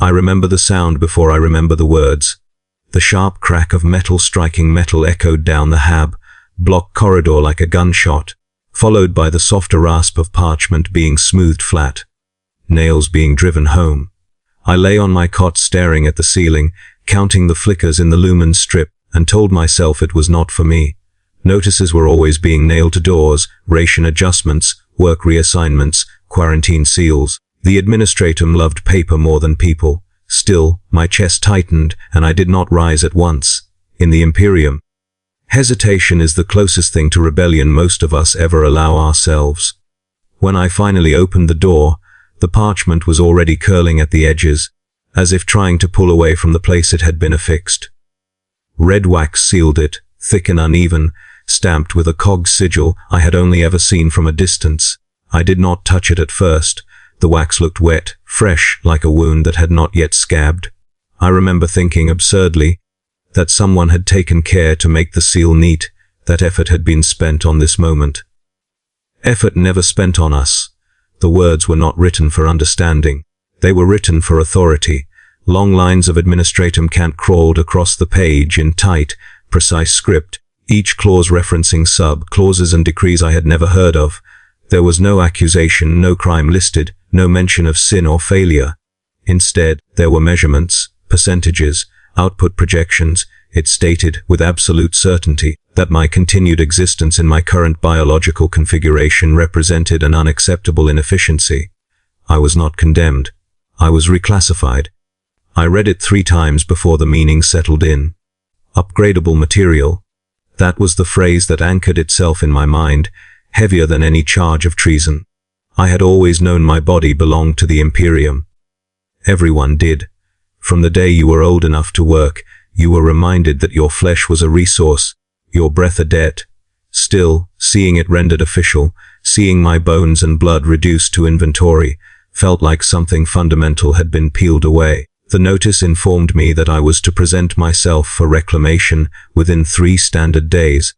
I remember the sound before I remember the words. The sharp crack of metal striking metal echoed down the block corridor like a gunshot, followed by the softer rasp of parchment being smoothed flat. Nails being driven home. I lay on my cot staring at the ceiling, counting the flickers in the lumen strip, and told myself it was not for me. Notices were always being nailed to doors, ration adjustments, work reassignments, quarantine seals. The administratum loved paper more than people. Still, my chest tightened, and I did not rise at once. In the Imperium, hesitation is the closest thing to rebellion most of us ever allow ourselves. When I finally opened the door, the parchment was already curling at the edges, as if trying to pull away from the place it had been affixed. Red wax sealed it, thick and uneven, stamped with a cog sigil I had only ever seen from a distance. I did not touch it at first. The wax looked wet, fresh, like a wound that had not yet scabbed. I remember thinking absurdly that someone had taken care to make the seal neat, that effort had been spent on this moment. Effort never spent on us. The words were not written for understanding. They were written for authority. Long lines of administratum cant crawled across the page in tight, precise script, each clause referencing sub-clauses and decrees I had never heard of. There was no accusation, no crime listed, no mention of sin or failure. Instead, there were measurements, percentages, output projections. It stated, with absolute certainty, that my continued existence in my current biological configuration represented an unacceptable inefficiency. I was not condemned. I was reclassified. I read it 3 times before the meaning settled in. Upgradable material. That was the phrase that anchored itself in my mind, heavier than any charge of treason. I had always known my body belonged to the Imperium. Everyone did. From the day you were old enough to work, you were reminded that your flesh was a resource, your breath a debt. Still, seeing it rendered official, seeing my bones and blood reduced to inventory, felt like something fundamental had been peeled away. The notice informed me that I was to present myself for reclamation within 3 standard days.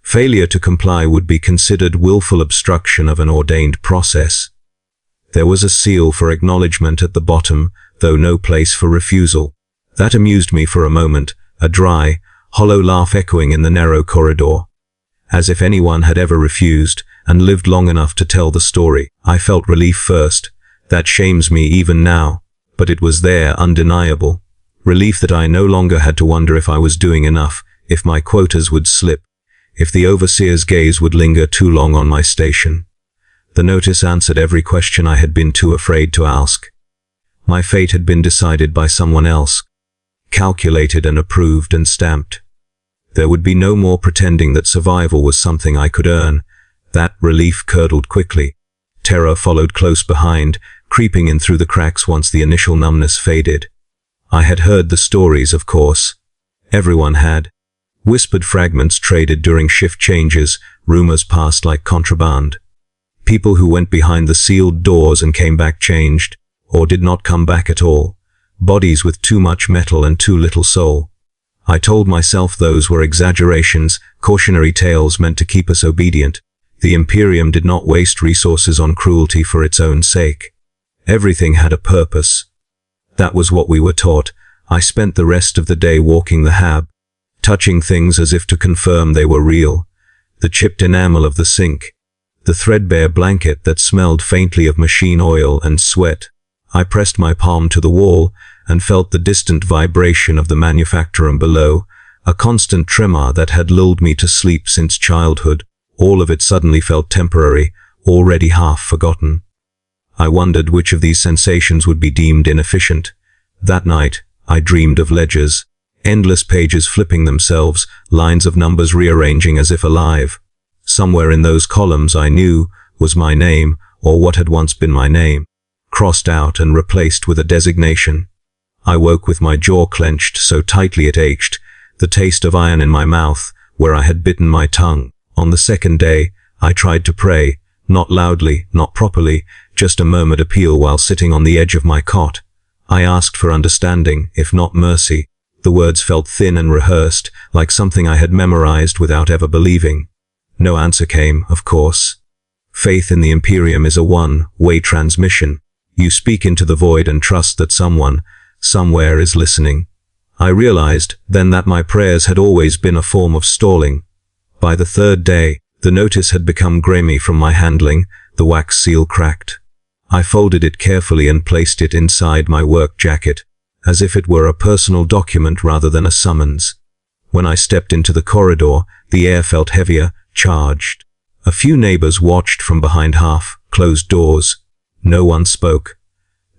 Failure to comply would be considered willful obstruction of an ordained process. There was a seal for acknowledgement at the bottom, though no place for refusal. That amused me for a moment, a dry, hollow laugh echoing in the narrow corridor. As if anyone had ever refused, and lived long enough to tell the story. I felt relief first. That shames me even now. But it was there, undeniable. Relief that I no longer had to wonder if I was doing enough, if my quotas would slip, if the overseer's gaze would linger too long on my station. The notice answered every question I had been too afraid to ask. My fate had been decided by someone else, calculated and approved and stamped. There would be no more pretending that survival was something I could earn. That relief curdled quickly. Terror followed close behind, creeping in through the cracks once the initial numbness faded. I had heard the stories, of course. Everyone had. Whispered fragments traded during shift changes, rumors passed like contraband. People who went behind the sealed doors and came back changed, or did not come back at all. Bodies with too much metal and too little soul. I told myself those were exaggerations, cautionary tales meant to keep us obedient. The Imperium did not waste resources on cruelty for its own sake. Everything had a purpose. That was what we were taught. I spent the rest of the day walking the hab, touching things as if to confirm they were real. The chipped enamel of the sink, the threadbare blanket that smelled faintly of machine oil and sweat. I pressed my palm to the wall and felt the distant vibration of the manufactorum below, a constant tremor that had lulled me to sleep since childhood. All of it suddenly felt temporary, already half forgotten. I wondered which of these sensations would be deemed inefficient. That night, I dreamed of ledgers, endless pages flipping themselves, lines of numbers rearranging as if alive. Somewhere in those columns, I knew, was my name, or what had once been my name, crossed out and replaced with a designation. I woke with my jaw clenched so tightly it ached, the taste of iron in my mouth, where I had bitten my tongue. On the second day, I tried to pray, not loudly, not properly, just a murmured appeal while sitting on the edge of my cot. I asked for understanding, if not mercy. The words felt thin and rehearsed, like something I had memorized without ever believing. No answer came, of course. Faith in the Imperium is a one-way transmission. You speak into the void and trust that someone, Somewhere is listening. I realized then that my prayers had always been a form of stalling. By the third day, the notice had become grimy from my handling, the wax seal cracked. I folded it carefully and placed it inside my work jacket, as if it were a personal document rather than a summons. When I stepped into the corridor, the air felt heavier, charged. A few neighbors watched from behind half-closed doors. No one spoke.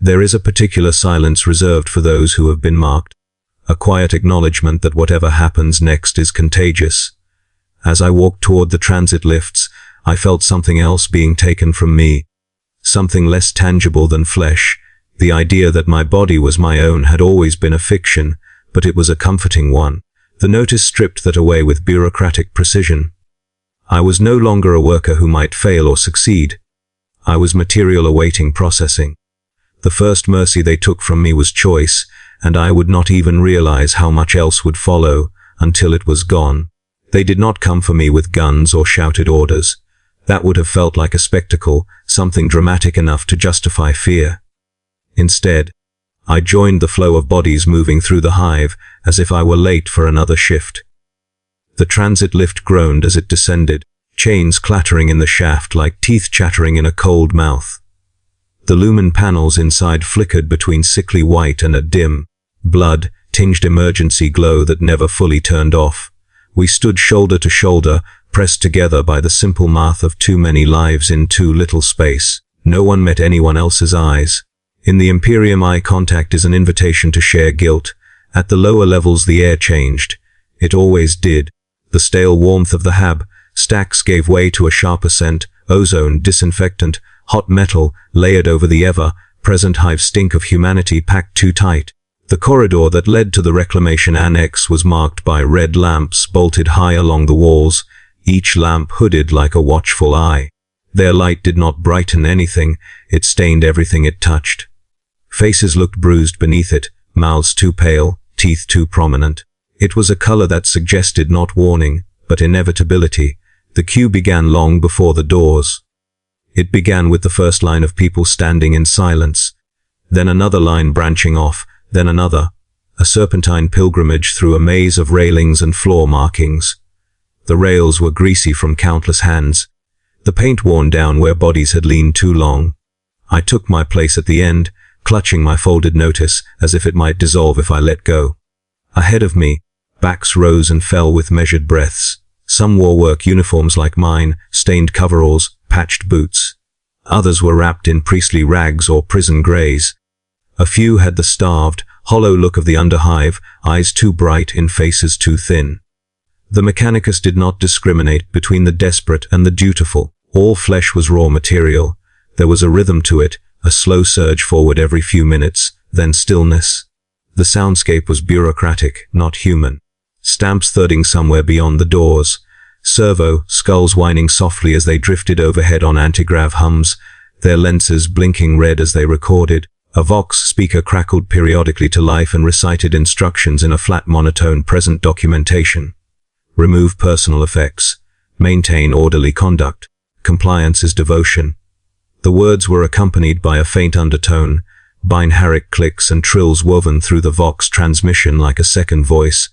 There is a particular silence reserved for those who have been marked. A quiet acknowledgement that whatever happens next is contagious. As I walked toward the transit lifts, I felt something else being taken from me. Something less tangible than flesh. The idea that my body was my own had always been a fiction, but it was a comforting one. The notice stripped that away with bureaucratic precision. I was no longer a worker who might fail or succeed. I was material awaiting processing. The first mercy they took from me was choice, and I would not even realize how much else would follow until it was gone. They did not come for me with guns or shouted orders. That would have felt like a spectacle, something dramatic enough to justify fear. Instead, I joined the flow of bodies moving through the hive as if I were late for another shift. The transit lift groaned as it descended, chains clattering in the shaft like teeth chattering in a cold mouth. The lumen panels inside flickered between sickly white and a dim, blood-tinged emergency glow that never fully turned off. We stood shoulder to shoulder, pressed together by the simple math of too many lives in too little space. No one met anyone else's eyes. In the Imperium, eye contact is an invitation to share guilt. At the lower levels the air changed. It always did. The stale warmth of the hab stacks gave way to a sharper scent, ozone, disinfectant, hot metal, layered over the ever-present hive stink of humanity packed too tight. The corridor that led to the reclamation annex was marked by red lamps bolted high along the walls, each lamp hooded like a watchful eye. Their light did not brighten anything, it stained everything it touched. Faces looked bruised beneath it, mouths too pale, teeth too prominent. It was a color that suggested not warning, but inevitability. The queue began long before the doors. It began with the first line of people standing in silence, then another line branching off, then another, a serpentine pilgrimage through a maze of railings and floor markings. The rails were greasy from countless hands, the paint worn down where bodies had leaned too long. I took my place at the end, clutching my folded notice as if it might dissolve if I let go. Ahead of me, backs rose and fell with measured breaths. Some wore work uniforms like mine, stained coveralls, patched boots. Others were wrapped in priestly rags or prison greys. A few had the starved, hollow look of the underhive, eyes too bright in faces too thin. The Mechanicus did not discriminate between the desperate and the dutiful. All flesh was raw material. There was a rhythm to it, a slow surge forward every few minutes, then stillness. The soundscape was bureaucratic, not human. Stamps thudding somewhere beyond the doors. Servo skulls whining softly as they drifted overhead on antigrav hums, their lenses blinking red as they recorded. A Vox speaker crackled periodically to life and recited instructions in a flat monotone present documentation. Remove personal effects. Maintain orderly conduct. Compliance is devotion. The words were accompanied by a faint undertone, binaric clicks and trills woven through the Vox transmission like a second voice.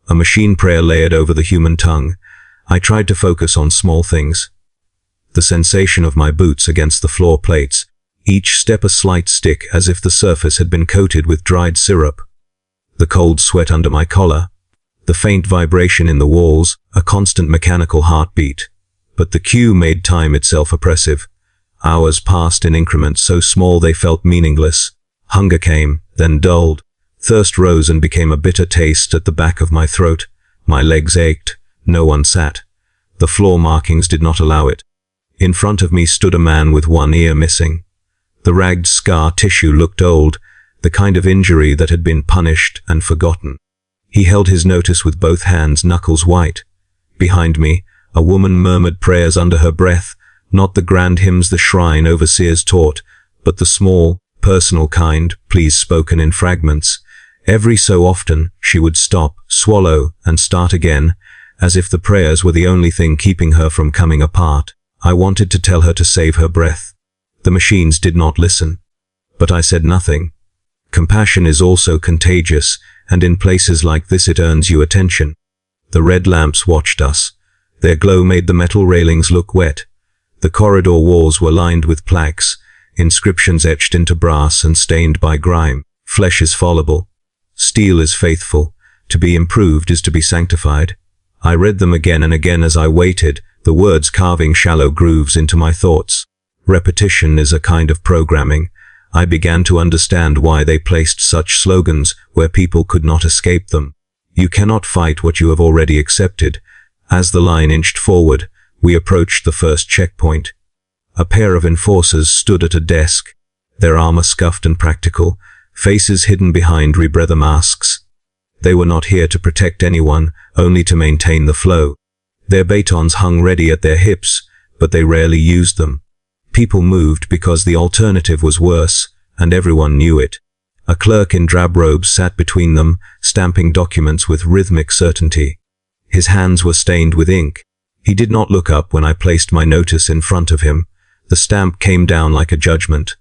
A machine prayer layered over the human tongue. I tried to focus on small things. The sensation of my boots against the floor plates, each step a slight stick as if the surface had been coated with dried syrup. The cold sweat under my collar. The faint vibration in the walls, a constant mechanical heartbeat. But the queue made time itself oppressive. Hours passed in increments so small they felt meaningless. Hunger came, then dulled. Thirst rose and became a bitter taste at the back of my throat. My legs ached. No one sat. The floor markings did not allow it. In front of me stood a man with one ear missing. The ragged scar tissue looked old, the kind of injury that had been punished and forgotten. He held his notice with both hands, knuckles white. Behind me, a woman murmured prayers under her breath, not the grand hymns the shrine overseers taught, but the small, personal kind, pleas spoken in fragments. Every so often, she would stop, swallow, and start again, as if the prayers were the only thing keeping her from coming apart. I wanted to tell her to save her breath. The machines did not listen. But I said nothing. Compassion is also contagious, and in places like this it earns you attention. The red lamps watched us. Their glow made the metal railings look wet. The corridor walls were lined with plaques, inscriptions etched into brass and stained by grime. Flesh is fallible. Steel is faithful. To be improved is to be sanctified. I read them again and again as I waited, the words carving shallow grooves into my thoughts. Repetition is a kind of programming. I began to understand why they placed such slogans where people could not escape them. You cannot fight what you have already accepted. As the line inched forward, we approached the first checkpoint. A pair of enforcers stood at a desk, their armor scuffed and practical, faces hidden behind rebreather masks. They were not here to protect anyone, only to maintain the flow. Their batons hung ready at their hips, but they rarely used them. People moved because the alternative was worse, and everyone knew it. A clerk in drab robes sat between them, stamping documents with rhythmic certainty. His hands were stained with ink. He did not look up when I placed my notice in front of him. The stamp came down like a judgment.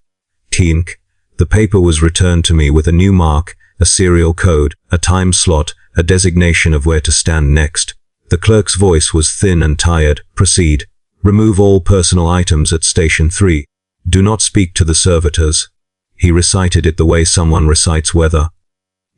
Tink. The paper was returned to me with a new mark, a serial code, a time slot, a designation of where to stand next. The clerk's voice was thin and tired. Proceed. Remove all personal items at Station 3. Do not speak to the servitors. He recited it the way someone recites weather.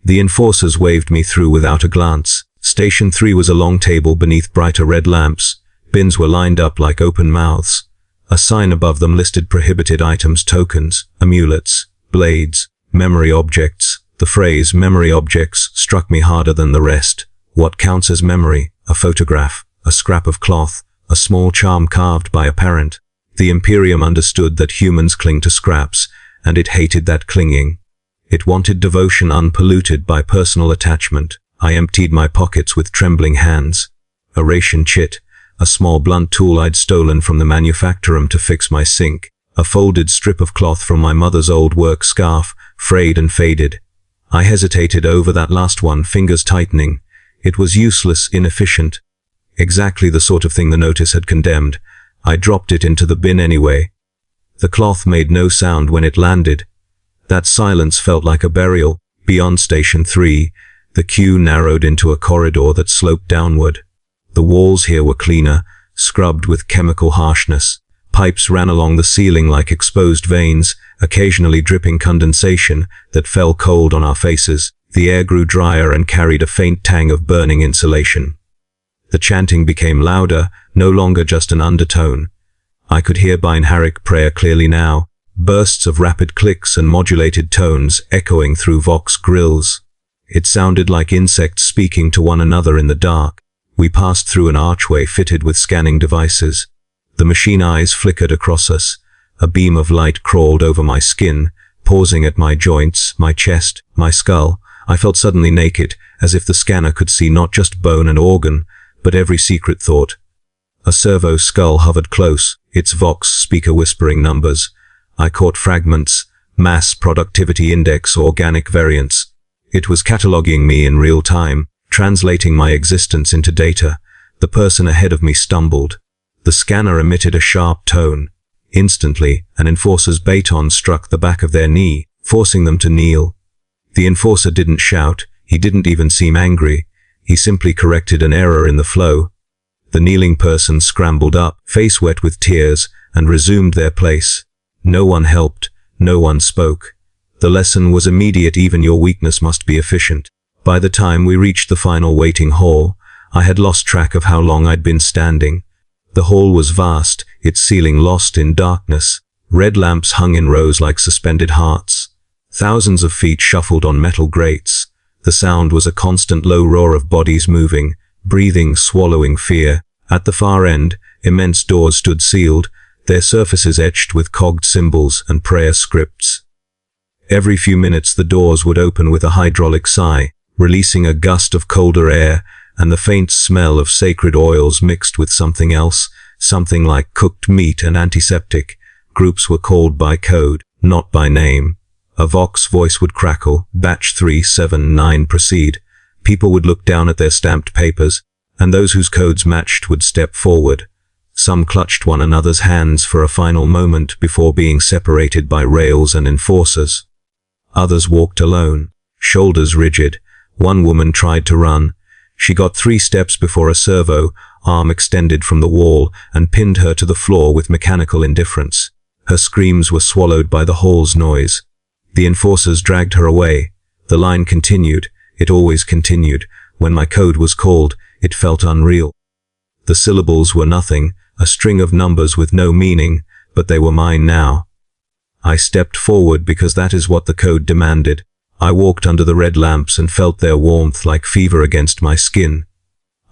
The enforcers waved me through without a glance. Station 3 was a long table beneath brighter red lamps. Bins were lined up like open mouths. A sign above them listed prohibited items, tokens, amulets, blades, memory objects. The phrase memory objects struck me harder than the rest. What counts as memory? A photograph, a scrap of cloth, a small charm carved by a parent. The Imperium understood that humans cling to scraps, and it hated that clinging. It wanted devotion unpolluted by personal attachment. I emptied my pockets with trembling hands. A ration chit, a small blunt tool I'd stolen from the manufactorum to fix my sink. A folded strip of cloth from my mother's old work scarf, frayed and faded. I hesitated over that last one, fingers tightening. It was useless, inefficient. Exactly the sort of thing the notice had condemned. I dropped it into the bin anyway. The cloth made no sound when it landed. That silence felt like a burial. Beyond Station 3, the queue narrowed into a corridor that sloped downward. The walls here were cleaner, scrubbed with chemical harshness. Pipes ran along the ceiling like exposed veins, occasionally dripping condensation that fell cold on our faces. The air grew drier and carried a faint tang of burning insulation. The chanting became louder, no longer just an undertone. I could hear Binharic prayer clearly now, bursts of rapid clicks and modulated tones echoing through Vox grills. It sounded like insects speaking to one another in the dark. We passed through an archway fitted with scanning devices. The machine eyes flickered across us. A beam of light crawled over my skin, pausing at my joints, my chest, my skull. I felt suddenly naked, as if the scanner could see not just bone and organ, but every secret thought. A servo skull hovered close, its Vox speaker whispering numbers. I caught fragments, mass productivity index, organic variants. It was cataloging me in real time, translating my existence into data. The person ahead of me stumbled. The scanner emitted a sharp tone. Instantly, an enforcer's baton struck the back of their knee, forcing them to kneel. The enforcer didn't shout, he didn't even seem angry. He simply corrected an error in the flow. The kneeling person scrambled up, face wet with tears, and resumed their place. No one helped, no one spoke. The lesson was immediate: even your weakness must be efficient. By the time we reached the final waiting hall, I had lost track of how long I'd been standing. The hall was vast, its ceiling lost in darkness. Red lamps hung in rows like suspended hearts. Thousands of feet shuffled on metal grates. The sound was a constant low roar of bodies moving, breathing, swallowing fear. At the far end, immense doors stood sealed, their surfaces etched with cogged symbols and prayer scripts. Every few minutes the doors would open with a hydraulic sigh, releasing a gust of colder air and the faint smell of sacred oils mixed with something else, something like cooked meat and antiseptic. Groups were called by code, not by name. A Vox voice would crackle, batch 379 proceed. People would look down at their stamped papers, and those whose codes matched would step forward. Some clutched one another's hands for a final moment before being separated by rails and enforcers. Others walked alone, shoulders rigid. One woman tried to run. She got 3 steps before a servo arm extended from the wall and pinned her to the floor with mechanical indifference. Her screams were swallowed by the hall's noise. The enforcers dragged her away. The line continued. It always continued. When my code was called, it felt unreal. The syllables were nothing, a string of numbers with no meaning, but they were mine now. I stepped forward because that is what the code demanded. I walked under the red lamps and felt their warmth like fever against my skin.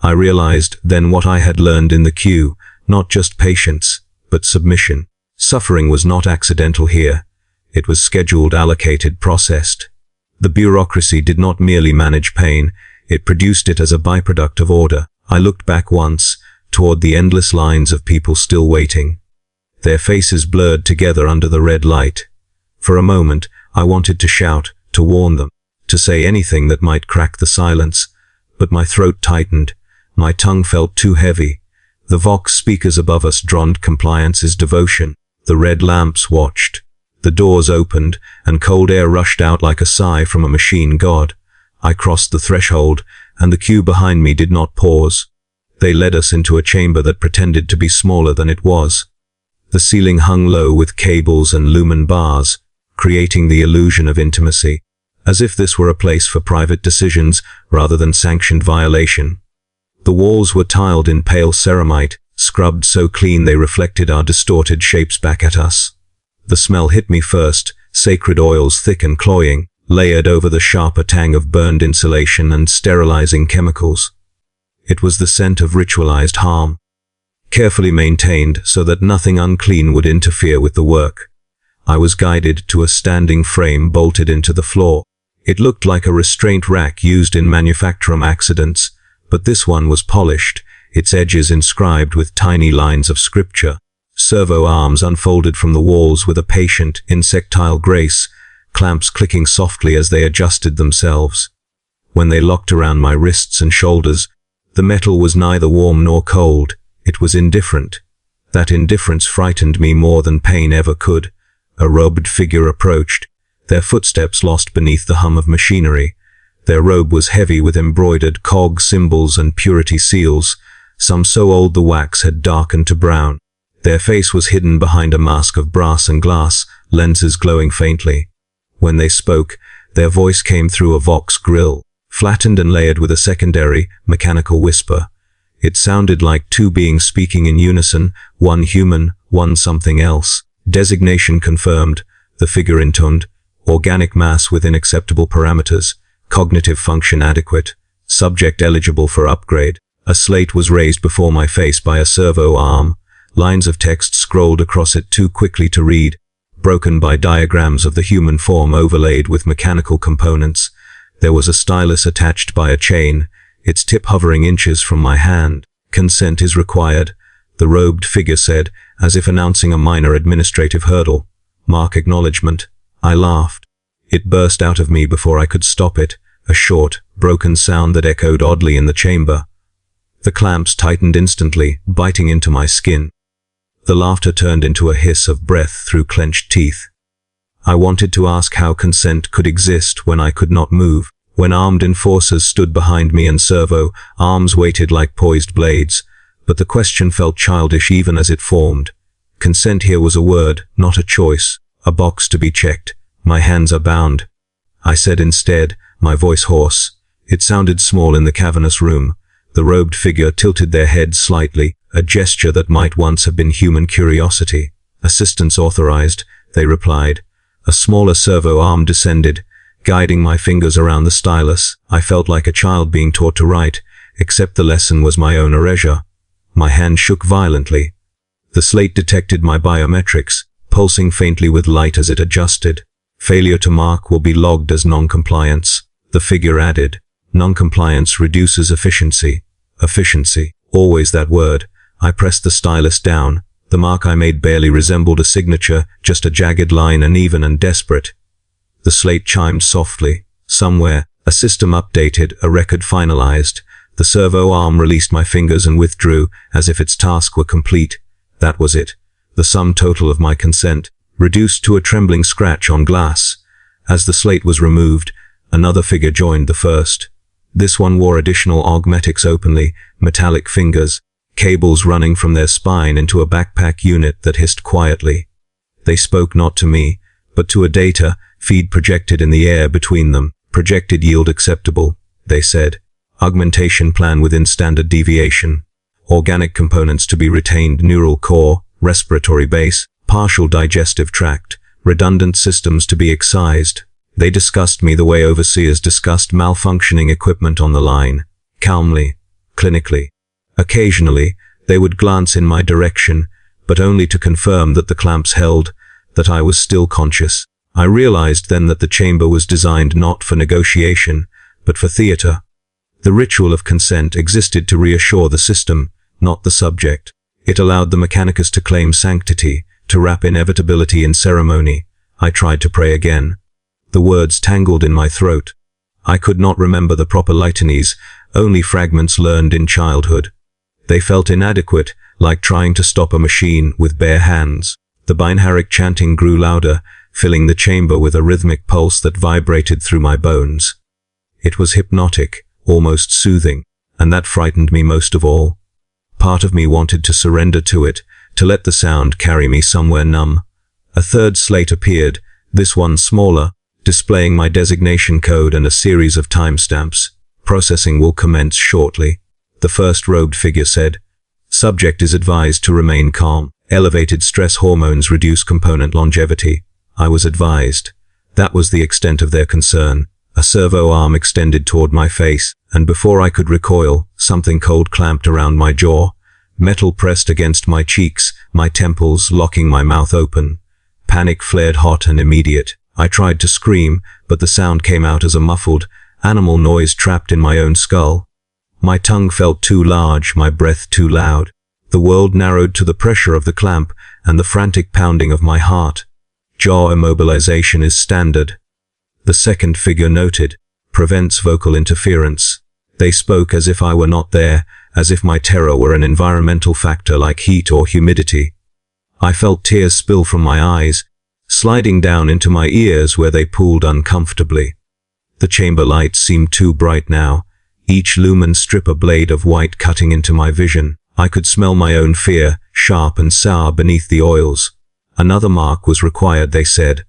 I realized then what I had learned in the queue, not just patience, but submission. Suffering was not accidental here. It was scheduled, allocated, processed. The bureaucracy did not merely manage pain, it produced it as a byproduct of order. I looked back once, toward the endless lines of people still waiting. Their faces blurred together under the red light. For a moment, I wanted to shout, to warn them, to say anything that might crack the silence, but my throat tightened. My tongue felt too heavy. The Vox speakers above us droned compliance's devotion. The red lamps watched. The doors opened, and cold air rushed out like a sigh from a machine god. I crossed the threshold, and the queue behind me did not pause. They led us into a chamber that pretended to be smaller than it was. The ceiling hung low with cables and lumen bars, creating the illusion of intimacy, as if this were a place for private decisions rather than sanctioned violation. The walls were tiled in pale ceramite, scrubbed so clean they reflected our distorted shapes back at us. The smell hit me first, sacred oils thick and cloying, layered over the sharper tang of burned insulation and sterilizing chemicals. It was the scent of ritualized harm, carefully maintained so that nothing unclean would interfere with the work. I was guided to a standing frame bolted into the floor. It looked like a restraint rack used in manufacturing accidents, but this one was polished, its edges inscribed with tiny lines of scripture. Servo arms unfolded from the walls with a patient, insectile grace, clamps clicking softly as they adjusted themselves. When they locked around my wrists and shoulders, the metal was neither warm nor cold, it was indifferent. That indifference frightened me more than pain ever could. A robed figure approached, their footsteps lost beneath the hum of machinery. Their robe was heavy with embroidered cog symbols and purity seals, some so old the wax had darkened to brown. Their face was hidden behind a mask of brass and glass, lenses glowing faintly. When they spoke, their voice came through a Vox grill, flattened and layered with a secondary, mechanical whisper. It sounded like 2 beings speaking in unison, one human, one something else. Designation confirmed, the figure intoned, organic mass within acceptable parameters, cognitive function adequate, subject eligible for upgrade. A slate was raised before my face by a servo arm. Lines of text scrolled across it too quickly to read, broken by diagrams of the human form overlaid with mechanical components. There was a stylus attached by a chain, its tip hovering inches from my hand. Consent is required, the robed figure said, as if announcing a minor administrative hurdle. Mark acknowledgement. I laughed. It burst out of me before I could stop it, a short, broken sound that echoed oddly in the chamber. The clamps tightened instantly, biting into my skin. The laughter turned into a hiss of breath through clenched teeth. I wanted to ask how consent could exist when I could not move, when armed enforcers stood behind me and servo arms waited like poised blades, but the question felt childish even as it formed. Consent here was a word, not a choice, a box to be checked. My hands are bound, I said instead, my voice hoarse. It sounded small in the cavernous room. The robed figure tilted their heads slightly, a gesture that might once have been human curiosity. Assistance authorized, they replied. A smaller servo arm descended, guiding my fingers around the stylus. I felt like a child being taught to write, except the lesson was my own erasure. My hand shook violently. The slate detected my biometrics, pulsing faintly with light as it adjusted. Failure to mark will be logged as non-compliance, the figure added. Non-compliance reduces efficiency. Efficiency, always that word. I pressed the stylus down. The mark I made barely resembled a signature, just a jagged line, uneven and desperate. The slate chimed softly. Somewhere, a system updated, a record finalized. The servo arm released my fingers and withdrew, as if its task were complete. That was it. The sum total of my consent, reduced to a trembling scratch on glass. As the slate was removed, another figure joined the first. This one wore additional augmetics openly, metallic fingers, cables running from their spine into a backpack unit that hissed quietly. They spoke not to me, but to a data feed projected in the air between them. Projected yield acceptable, they said. Augmentation plan within standard deviation. Organic components to be retained: neural core, respiratory base, partial digestive tract, redundant systems to be excised. They discussed me the way overseers discussed malfunctioning equipment on the line, calmly, clinically. Occasionally, they would glance in my direction, but only to confirm that the clamps held, that I was still conscious. I realized then that the chamber was designed not for negotiation, but for theater. The ritual of consent existed to reassure the system, not the subject. It allowed the Mechanicus to claim sanctity, to wrap inevitability in ceremony. I tried to pray again. The words tangled in my throat. I could not remember the proper litanies, only fragments learned in childhood. They felt inadequate, like trying to stop a machine with bare hands. The binaric chanting grew louder, filling the chamber with a rhythmic pulse that vibrated through my bones. It was hypnotic, almost soothing, and that frightened me most of all. Part of me wanted to surrender to it, to let the sound carry me somewhere numb. A third slate appeared, this one smaller, displaying my designation code and a series of timestamps. Processing will commence shortly. The first robed figure said, "Subject is advised to remain calm. Elevated stress hormones reduce component longevity." I was advised. That was the extent of their concern. A servo arm extended toward my face, and before I could recoil, something cold clamped around my jaw. Metal pressed against my cheeks, my temples, locking my mouth open. Panic flared hot and immediate. I tried to scream, but the sound came out as a muffled, animal noise trapped in my own skull. My tongue felt too large, my breath too loud. The world narrowed to the pressure of the clamp and the frantic pounding of my heart. Jaw immobilization is standard. The second figure noted, prevents vocal interference. They spoke as if I were not there, as if my terror were an environmental factor like heat or humidity. I felt tears spill from my eyes, sliding down into my ears where they pooled uncomfortably. The chamber lights seemed too bright now, each lumen strip a blade of white cutting into my vision. I could smell my own fear, sharp and sour beneath the oils. Another mark was required, they said.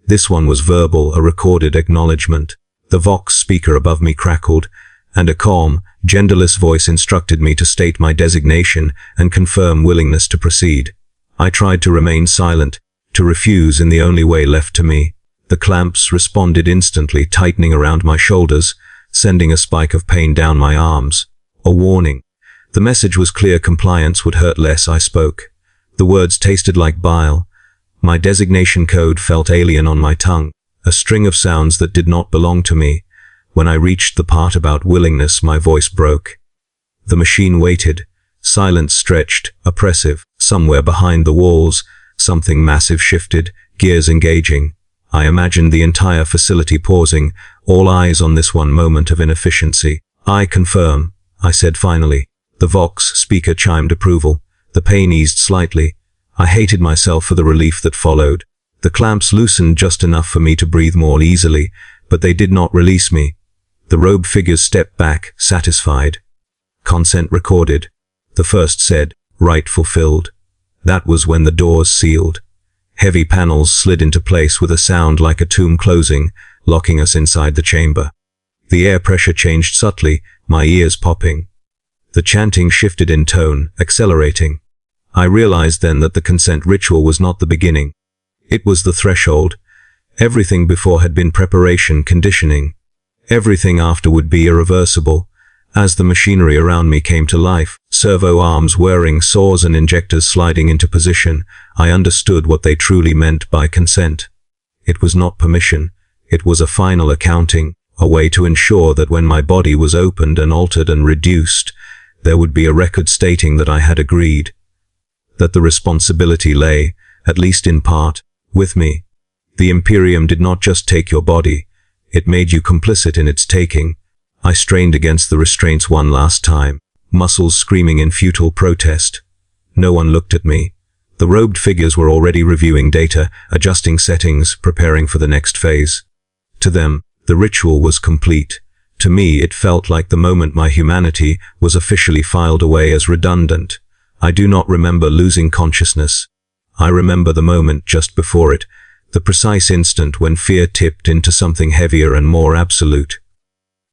This one was verbal, a recorded acknowledgement. The Vox speaker above me crackled, and a calm, genderless voice instructed me to state my designation and confirm willingness to proceed. I tried to remain silent, to refuse in the only way left to me. The clamps responded instantly, tightening around my shoulders, sending a spike of pain down my arms. A warning. The message was clear: compliance would hurt less. I spoke. The words tasted like bile. My designation code felt alien on my tongue, a string of sounds that did not belong to me. When I reached the part about willingness, my voice broke. The machine waited. Silence stretched, oppressive. Somewhere behind the walls, something massive shifted, gears engaging. I imagined the entire facility pausing, all eyes on this one moment of inefficiency. "I confirm," I said finally. The Vox speaker chimed approval. The pain eased slightly. I hated myself for the relief that followed. The clamps loosened just enough for me to breathe more easily, but they did not release me. The robed figures stepped back, satisfied. Consent recorded. The first said, "Right fulfilled." That was when the doors sealed. Heavy panels slid into place with a sound like a tomb closing, locking us inside the chamber. The air pressure changed subtly, my ears popping. The chanting shifted in tone, accelerating. I realized then that the consent ritual was not the beginning. It was the threshold. Everything before had been preparation, conditioning. Everything after would be irreversible. As the machinery around me came to life, servo arms whirring, saws and injectors sliding into position, I understood what they truly meant by consent. It was not permission. It was a final accounting, a way to ensure that when my body was opened and altered and reduced, there would be a record stating that I had agreed. That the responsibility lay, at least in part, with me. The Imperium did not just take your body, it made you complicit in its taking. I strained against the restraints one last time, muscles screaming in futile protest. No one looked at me. The robed figures were already reviewing data, adjusting settings, preparing for the next phase. To them, the ritual was complete. To me, it felt like the moment my humanity was officially filed away as redundant. I do not remember losing consciousness. I remember the moment just before it, the precise instant when fear tipped into something heavier and more absolute.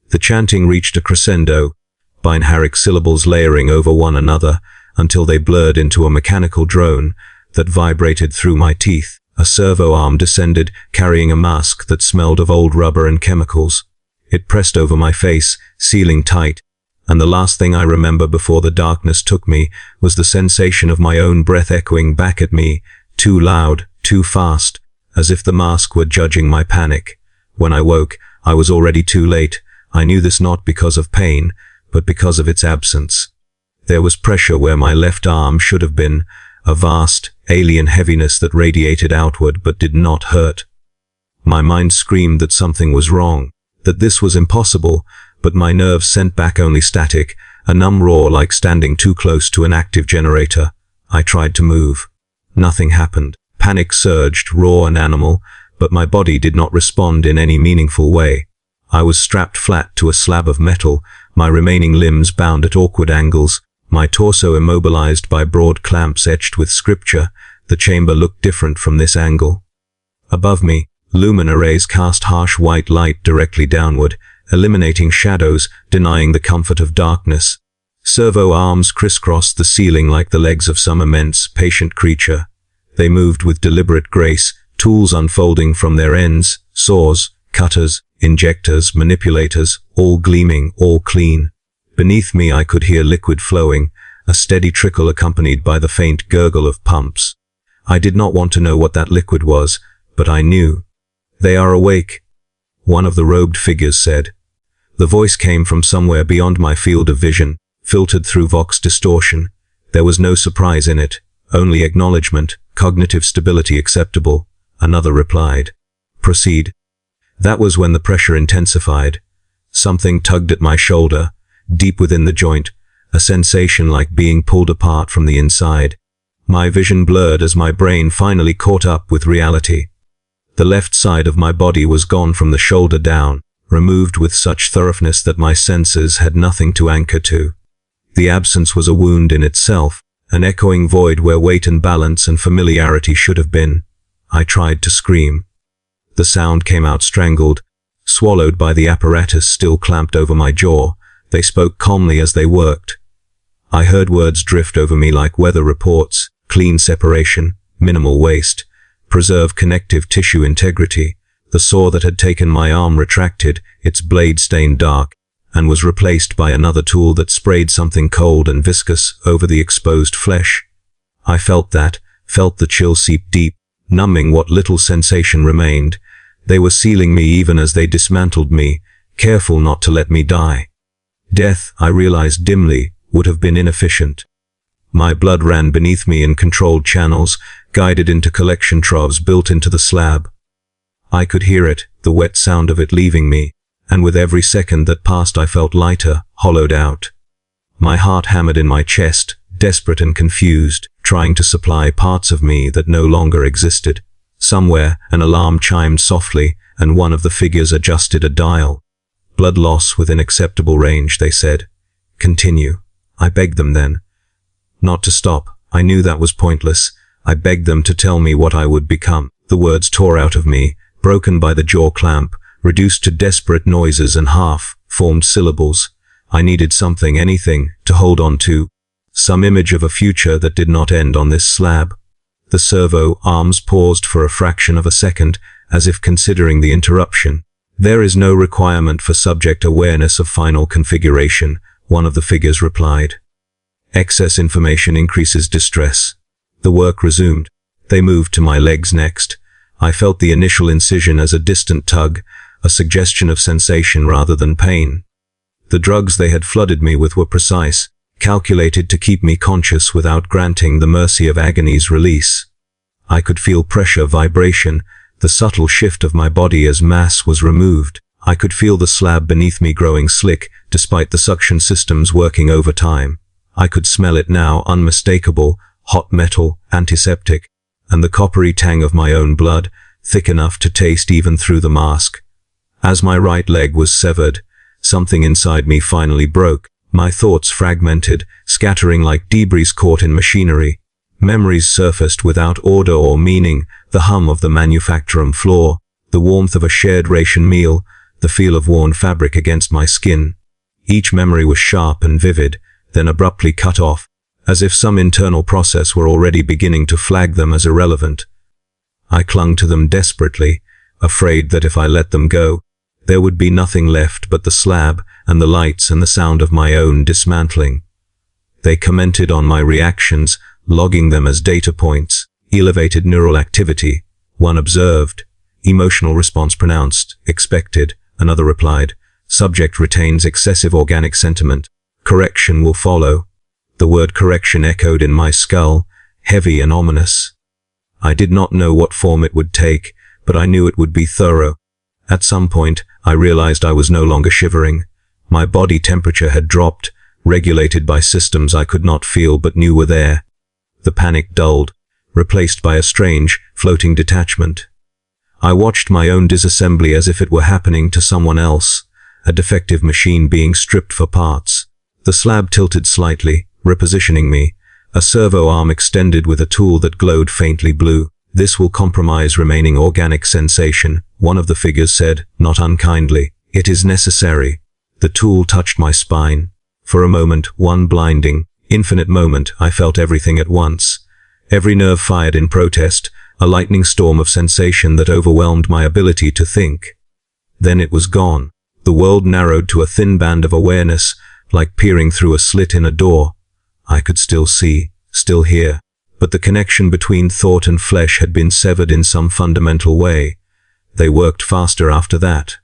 The chanting reached a crescendo, binaric syllables layering over one another until they blurred into a mechanical drone that vibrated through my teeth. A servo arm descended, carrying a mask that smelled of old rubber and chemicals. It pressed over my face, sealing tight, and the last thing I remember before the darkness took me was the sensation of my own breath echoing back at me, too loud, too fast, as if the mask were judging my panic. When I woke, I was already too late. I knew this not because of pain, but because of its absence. There was pressure where my left arm should have been, a vast, alien heaviness that radiated outward but did not hurt. My mind screamed that something was wrong, that this was impossible, but my nerves sent back only static, a numb roar like standing too close to an active generator. I tried to move. Nothing happened. Panic surged, raw and animal, but my body did not respond in any meaningful way. I was strapped flat to a slab of metal, my remaining limbs bound at awkward angles, my torso immobilized by broad clamps etched with scripture. The chamber looked different from this angle. Above me, lumen arrays cast harsh white light directly downward, eliminating shadows, denying the comfort of darkness. Servo arms crisscrossed the ceiling like the legs of some immense, patient creature. They moved with deliberate grace, tools unfolding from their ends, saws, cutters, injectors, manipulators, all gleaming, all clean. Beneath me I could hear liquid flowing, a steady trickle accompanied by the faint gurgle of pumps. I did not want to know what that liquid was, but I knew. "They are awake," one of the robed figures said. The voice came from somewhere beyond my field of vision, filtered through Vox distortion. There was no surprise in it, only acknowledgement, cognitive stability acceptable. Another replied, "Proceed." That was when the pressure intensified. Something tugged at my shoulder, deep within the joint, a sensation like being pulled apart from the inside. My vision blurred as my brain finally caught up with reality. The left side of my body was gone from the shoulder down, removed with such thoroughness that my senses had nothing to anchor to. The absence was a wound in itself, an echoing void where weight and balance and familiarity should have been. I tried to scream. The sound came out strangled, swallowed by the apparatus still clamped over my jaw. They spoke calmly as they worked. I heard words drift over me like weather reports: clean separation, minimal waste, preserve connective tissue integrity. The saw that had taken my arm retracted, its blade stained dark, and was replaced by another tool that sprayed something cold and viscous over the exposed flesh. I felt the chill seep deep, numbing what little sensation remained. They were sealing me even as they dismantled me, careful not to let me die. Death, I realized dimly, would have been inefficient. My blood ran beneath me in controlled channels, guided into collection troughs built into the slab. I could hear it, the wet sound of it leaving me, and with every second that passed I felt lighter, hollowed out. My heart hammered in my chest, desperate and confused, trying to supply parts of me that no longer existed. Somewhere, an alarm chimed softly, and one of the figures adjusted a dial. "Blood loss within acceptable range," they said. "Continue." I begged them then. Not to stop. I knew that was pointless. I begged them to tell me what I would become. The words tore out of me, broken by the jaw clamp, reduced to desperate noises and half-formed syllables. I needed something, anything, to hold on to. Some image of a future that did not end on this slab. The servo arms paused for a fraction of a second, as if considering the interruption. "There is no requirement for subject awareness of final configuration," one of the figures replied. "Excess information increases distress." The work resumed. They moved to my legs next. I felt the initial incision as a distant tug, a suggestion of sensation rather than pain. The drugs they had flooded me with were precise, calculated to keep me conscious without granting the mercy of agony's release. I could feel pressure, vibration, the subtle shift of my body as mass was removed. I could feel the slab beneath me growing slick, despite the suction systems working overtime. I could smell it now, unmistakable, hot metal, antiseptic, and the coppery tang of my own blood, thick enough to taste even through the mask. As my right leg was severed, something inside me finally broke. My thoughts fragmented, scattering like debris caught in machinery. Memories surfaced without order or meaning, the hum of the manufacturing floor, the warmth of a shared ration meal, the feel of worn fabric against my skin. Each memory was sharp and vivid, then abruptly cut off, as if some internal process were already beginning to flag them as irrelevant. I clung to them desperately, afraid that if I let them go, there would be nothing left but the slab and the lights and the sound of my own dismantling. They commented on my reactions, logging them as data points. Elevated neural activity. One observed. Emotional response pronounced. Expected. Another replied. Subject retains excessive organic sentiment. Correction will follow. The word correction echoed in my skull, heavy and ominous. I did not know what form it would take, but I knew it would be thorough. At some point, I realized I was no longer shivering. My body temperature had dropped, regulated by systems I could not feel but knew were there. The panic dulled, replaced by a strange, floating detachment. I watched my own disassembly as if it were happening to someone else, a defective machine being stripped for parts. The slab tilted slightly, repositioning me, a servo arm extended with a tool that glowed faintly blue. This will compromise remaining organic sensation, one of the figures said, not unkindly. It is necessary. The tool touched my spine. For a moment, one blinding, infinite moment, I felt everything at once. Every nerve fired in protest, a lightning storm of sensation that overwhelmed my ability to think. Then it was gone. The world narrowed to a thin band of awareness, like peering through a slit in a door. I could still see, still hear, but the connection between thought and flesh had been severed in some fundamental way. They worked faster after that.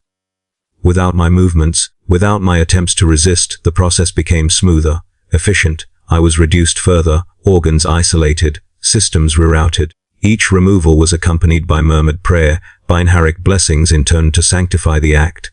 Without my movements, without my attempts to resist, the process became smoother, efficient. I was reduced further, organs isolated, systems rerouted. Each removal was accompanied by murmured prayer, binaric blessings intoned to sanctify the act.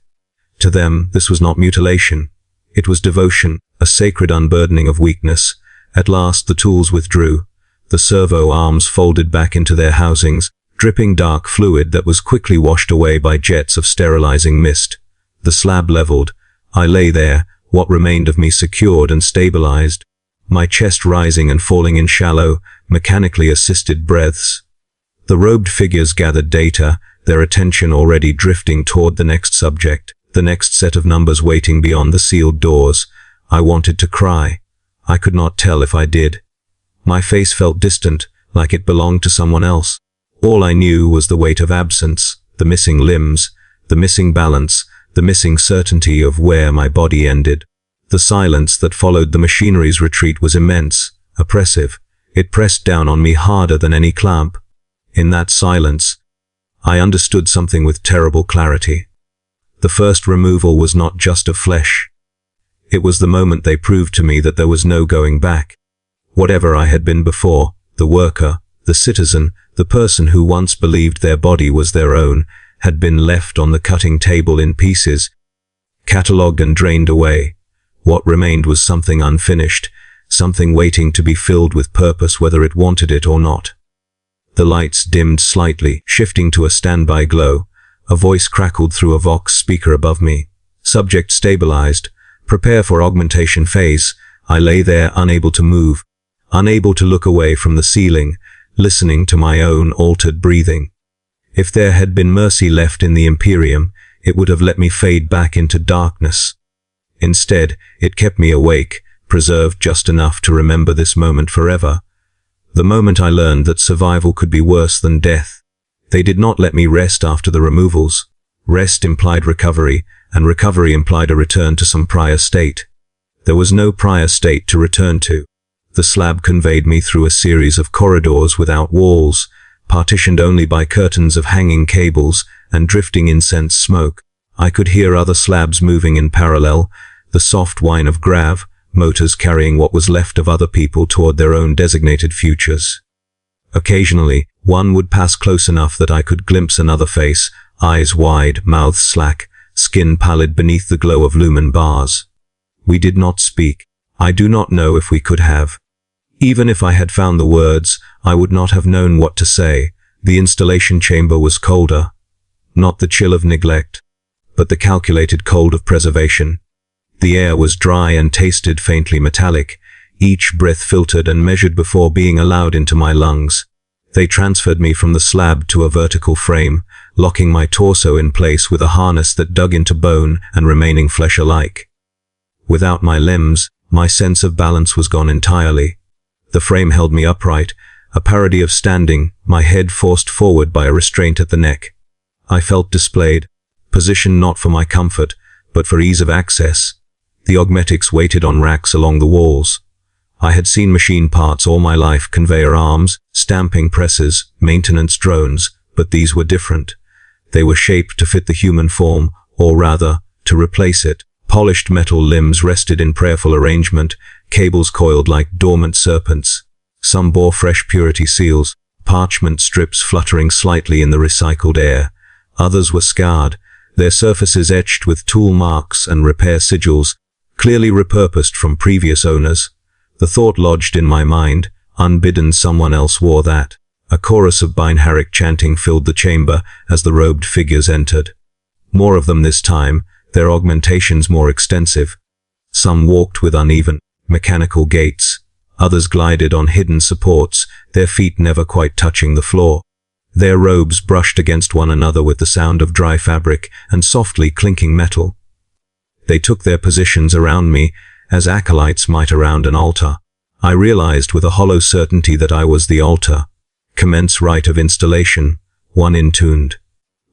To them, this was not mutilation. It was devotion, a sacred unburdening of weakness. At last the tools withdrew. The servo arms folded back into their housings, dripping dark fluid that was quickly washed away by jets of sterilizing mist. The slab leveled. I lay there, what remained of me secured and stabilized, my chest rising and falling in shallow, mechanically assisted breaths. The robed figures gathered data, their attention already drifting toward the next subject, the next set of numbers waiting beyond the sealed doors. I wanted to cry. I could not tell if I did. My face felt distant, like it belonged to someone else. All I knew was the weight of absence, the missing limbs, the missing balance, the missing certainty of where my body ended. The silence that followed the machinery's retreat was immense, oppressive. It pressed down on me harder than any clamp. In that silence, I understood something with terrible clarity. The first removal was not just of flesh. It was the moment they proved to me that there was no going back. Whatever I had been before, the worker, the citizen, the person who once believed their body was their own, had been left on the cutting table in pieces, catalogued and drained away. What remained was something unfinished, something waiting to be filled with purpose whether it wanted it or not. The lights dimmed slightly, shifting to a standby glow. A voice crackled through a Vox speaker above me. Subject stabilized. Prepare for augmentation phase. I lay there unable to move, unable to look away from the ceiling, listening to my own altered breathing. If there had been mercy left in the Imperium, it would have let me fade back into darkness. Instead, it kept me awake, preserved just enough to remember this moment forever. The moment I learned that survival could be worse than death. They did not let me rest after the removals. Rest implied recovery, and recovery implied a return to some prior state. There was no prior state to return to. The slab conveyed me through a series of corridors without walls, partitioned only by curtains of hanging cables and drifting incense smoke. I could hear other slabs moving in parallel, the soft whine of grav, motors carrying what was left of other people toward their own designated futures. Occasionally, one would pass close enough that I could glimpse another face, eyes wide, mouth slack, skin pallid beneath the glow of lumen bars. We did not speak. I do not know if we could have. Even if I had found the words, I would not have known what to say. The installation chamber was colder. Not the chill of neglect, but the calculated cold of preservation. The air was dry and tasted faintly metallic, each breath filtered and measured before being allowed into my lungs. They transferred me from the slab to a vertical frame, locking my torso in place with a harness that dug into bone and remaining flesh alike. Without my limbs, my sense of balance was gone entirely. The frame held me upright, a parody of standing, my head forced forward by a restraint at the neck. I felt displayed, positioned not for my comfort, but for ease of access. The augmetics waited on racks along the walls. I had seen machine parts all my life, conveyor arms, stamping presses, maintenance drones, but these were different. They were shaped to fit the human form, or rather, to replace it. Polished metal limbs rested in prayerful arrangement, cables coiled like dormant serpents. Some bore fresh purity seals, parchment strips fluttering slightly in the recycled air. Others were scarred, their surfaces etched with tool marks and repair sigils, clearly repurposed from previous owners. The thought lodged in my mind, unbidden someone else wore that. A chorus of binary chanting filled the chamber as the robed figures entered. More of them this time, their augmentations more extensive. Some walked with uneven, mechanical gaits. Others glided on hidden supports, their feet never quite touching the floor. Their robes brushed against one another with the sound of dry fabric and softly clinking metal. They took their positions around me, as acolytes might around an altar. I realized with a hollow certainty that I was the altar. Commence rite of installation, one intuned.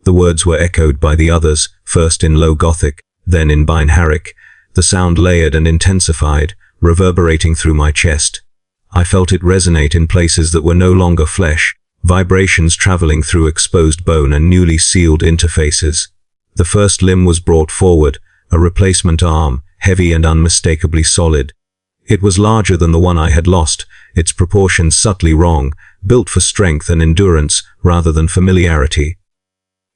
The words were echoed by the others, first in low Gothic, then in binary. The sound layered and intensified, reverberating through my chest. I felt it resonate in places that were no longer flesh, vibrations traveling through exposed bone and newly sealed interfaces. The first limb was brought forward, a replacement arm, heavy and unmistakably solid. It was larger than the one I had lost, its proportions subtly wrong, built for strength and endurance rather than familiarity.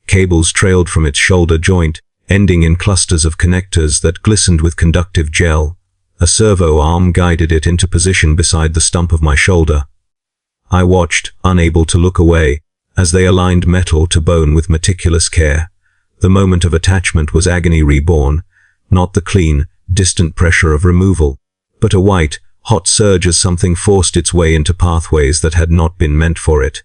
Cables trailed from its shoulder joint, ending in clusters of connectors that glistened with conductive gel. A servo arm guided it into position beside the stump of my shoulder. I watched, unable to look away, as they aligned metal to bone with meticulous care. The moment of attachment was agony reborn, not the clean, distant pressure of removal, but a white, hot surge as something forced its way into pathways that had not been meant for it.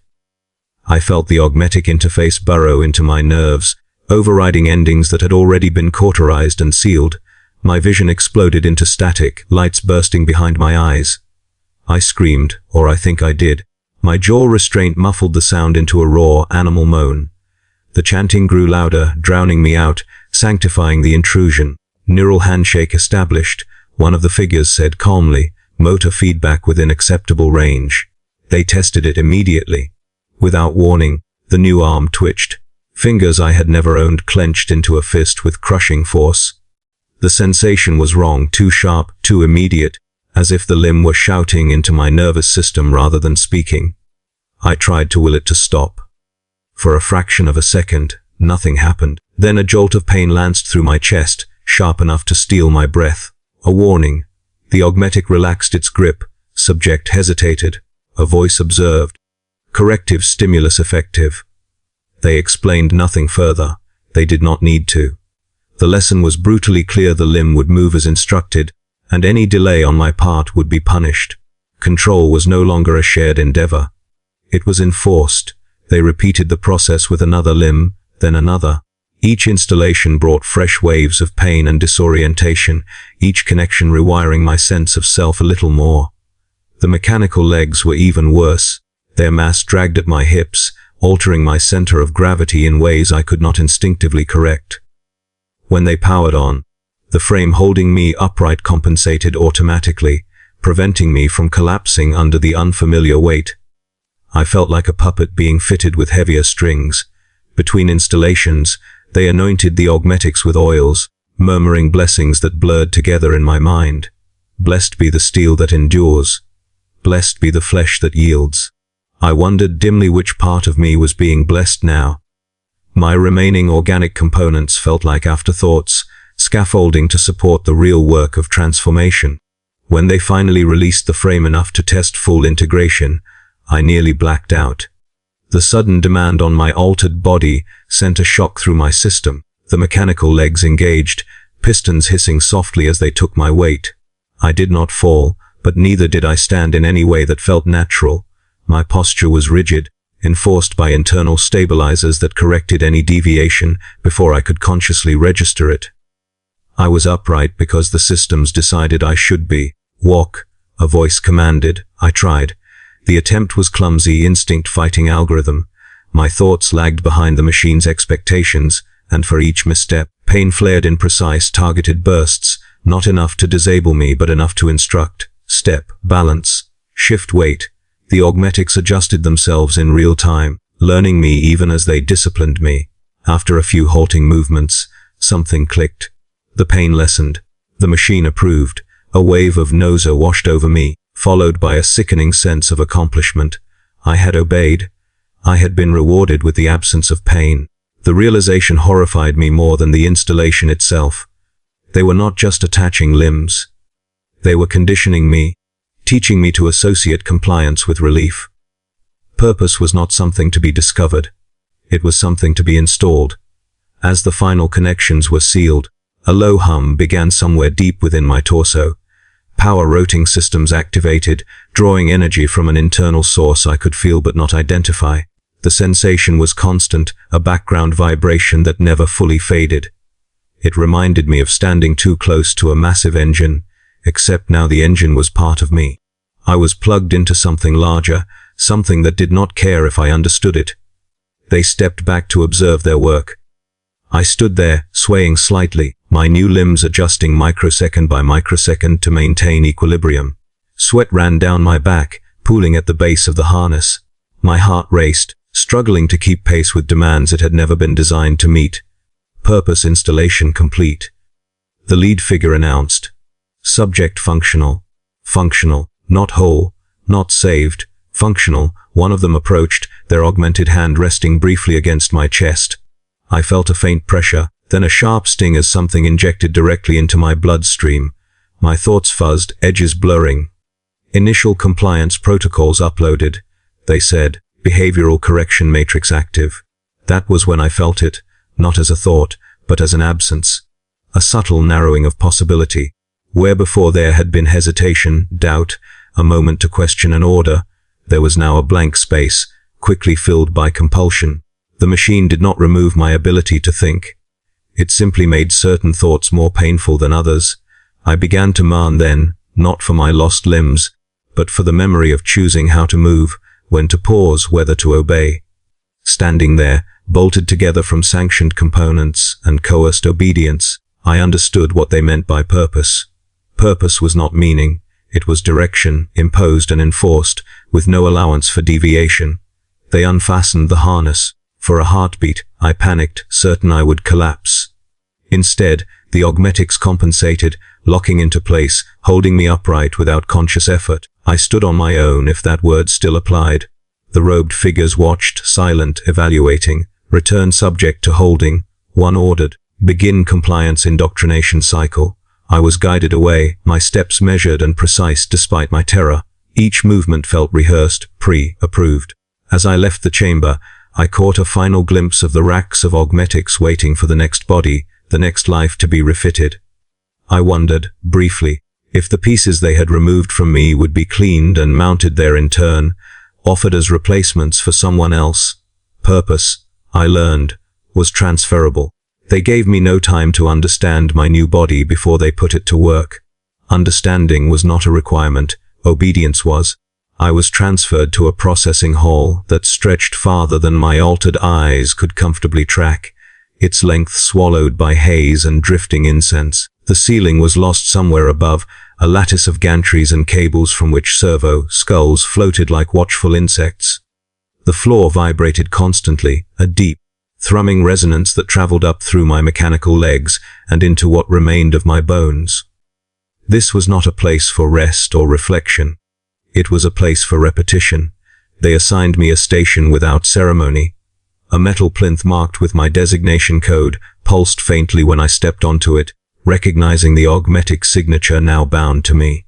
I felt the augmetic interface burrow into my nerves, overriding endings that had already been cauterized and sealed. My vision exploded into static, lights bursting behind my eyes. I screamed, or I think I did. My jaw restraint muffled the sound into a raw, animal moan. The chanting grew louder, drowning me out, sanctifying the intrusion. Neural handshake established, one of the figures said calmly, motor feedback within acceptable range. They tested it immediately. Without warning, the new arm twitched. Fingers I had never owned clenched into a fist with crushing force. The sensation was wrong, too sharp, too immediate, as if the limb were shouting into my nervous system rather than speaking. I tried to will it to stop. For a fraction of a second, nothing happened. Then a jolt of pain lanced through my chest, sharp enough to steal my breath. A warning. The augmetic relaxed its grip. Subject hesitated. A voice observed. Corrective stimulus effective. They explained nothing further. They did not need to. The lesson was brutally clear: the limb would move as instructed, and any delay on my part would be punished. Control was no longer a shared endeavor. It was enforced. They repeated the process with another limb, then another. Each installation brought fresh waves of pain and disorientation, each connection rewiring my sense of self a little more. The mechanical legs were even worse. Their mass dragged at my hips, altering my center of gravity in ways I could not instinctively correct. When they powered on, the frame holding me upright compensated automatically, preventing me from collapsing under the unfamiliar weight. I felt like a puppet being fitted with heavier strings. Between installations, they anointed the augmetics with oils, murmuring blessings that blurred together in my mind. Blessed be the steel that endures. Blessed be the flesh that yields. I wondered dimly which part of me was being blessed now. My remaining organic components felt like afterthoughts, scaffolding to support the real work of transformation. When they finally released the frame enough to test full integration, I nearly blacked out. The sudden demand on my altered body sent a shock through my system. The mechanical legs engaged, pistons hissing softly as they took my weight. I did not fall, but neither did I stand in any way that felt natural. My posture was rigid, enforced by internal stabilizers that corrected any deviation before I could consciously register it. I was upright because the systems decided I should be. Walk, a voice commanded. I tried. The attempt was clumsy, instinct-fighting algorithm. My thoughts lagged behind the machine's expectations, and for each misstep, pain flared in precise, targeted bursts, not enough to disable me but enough to instruct. Step, balance, shift weight. The augmetics adjusted themselves in real time, learning me even as they disciplined me. After a few halting movements, something clicked. The pain lessened. The machine approved. A wave of nausea washed over me, followed by a sickening sense of accomplishment. I had obeyed. I had been rewarded with the absence of pain. The realization horrified me more than the installation itself. They were not just attaching limbs. They were conditioning me, teaching me to associate compliance with relief. Purpose was not something to be discovered. It was something to be installed. As the final connections were sealed, a low hum began somewhere deep within my torso. Power routing systems activated, drawing energy from an internal source I could feel but not identify. The sensation was constant, a background vibration that never fully faded. It reminded me of standing too close to a massive engine, except now the engine was part of me. I was plugged into something larger, something that did not care if I understood it. They stepped back to observe their work. I stood there, swaying slightly, my new limbs adjusting microsecond by microsecond to maintain equilibrium. Sweat ran down my back, pooling at the base of the harness. My heart raced, struggling to keep pace with demands it had never been designed to meet. Purpose installation complete. The lead figure announced. Subject functional. Functional, not whole, not saved, functional. One of them approached, their augmented hand resting briefly against my chest. I felt a faint pressure, then a sharp sting as something injected directly into my bloodstream. My thoughts fuzzed, edges blurring. Initial compliance protocols uploaded. They said, behavioral correction matrix active. That was when I felt it, not as a thought, but as an absence. A subtle narrowing of possibility. Where before there had been hesitation, doubt, a moment to question an order, there was now a blank space, quickly filled by compulsion. The machine did not remove my ability to think. It simply made certain thoughts more painful than others. I began to mourn then, not for my lost limbs, but for the memory of choosing how to move, when to pause, whether to obey. Standing there, bolted together from sanctioned components and coerced obedience, I understood what they meant by purpose. Purpose was not meaning, it was direction, imposed and enforced, with no allowance for deviation. They unfastened the harness. For a heartbeat, I panicked, certain I would collapse. Instead, the augmetics compensated, locking into place, holding me upright without conscious effort. I stood on my own, if that word still applied. The robed figures watched, silent, evaluating. Return subject to holding. One ordered. Begin compliance indoctrination cycle. I was guided away, my steps measured and precise despite my terror. Each movement felt rehearsed, pre-approved. As I left the chamber, I caught a final glimpse of the racks of augmetics waiting for the next body, the next life to be refitted. I wondered, briefly, if the pieces they had removed from me would be cleaned and mounted there in turn, offered as replacements for someone else. Purpose, I learned, was transferable. They gave me no time to understand my new body before they put it to work. Understanding was not a requirement, obedience was. I was transferred to a processing hall that stretched farther than my altered eyes could comfortably track, its length swallowed by haze and drifting incense. The ceiling was lost somewhere above, a lattice of gantries and cables from which servo skulls floated like watchful insects. The floor vibrated constantly, a deep, thrumming resonance that traveled up through my mechanical legs and into what remained of my bones. This was not a place for rest or reflection. It was a place for repetition. They assigned me a station without ceremony. A metal plinth marked with my designation code pulsed faintly when I stepped onto it, recognizing the augmetic signature now bound to me.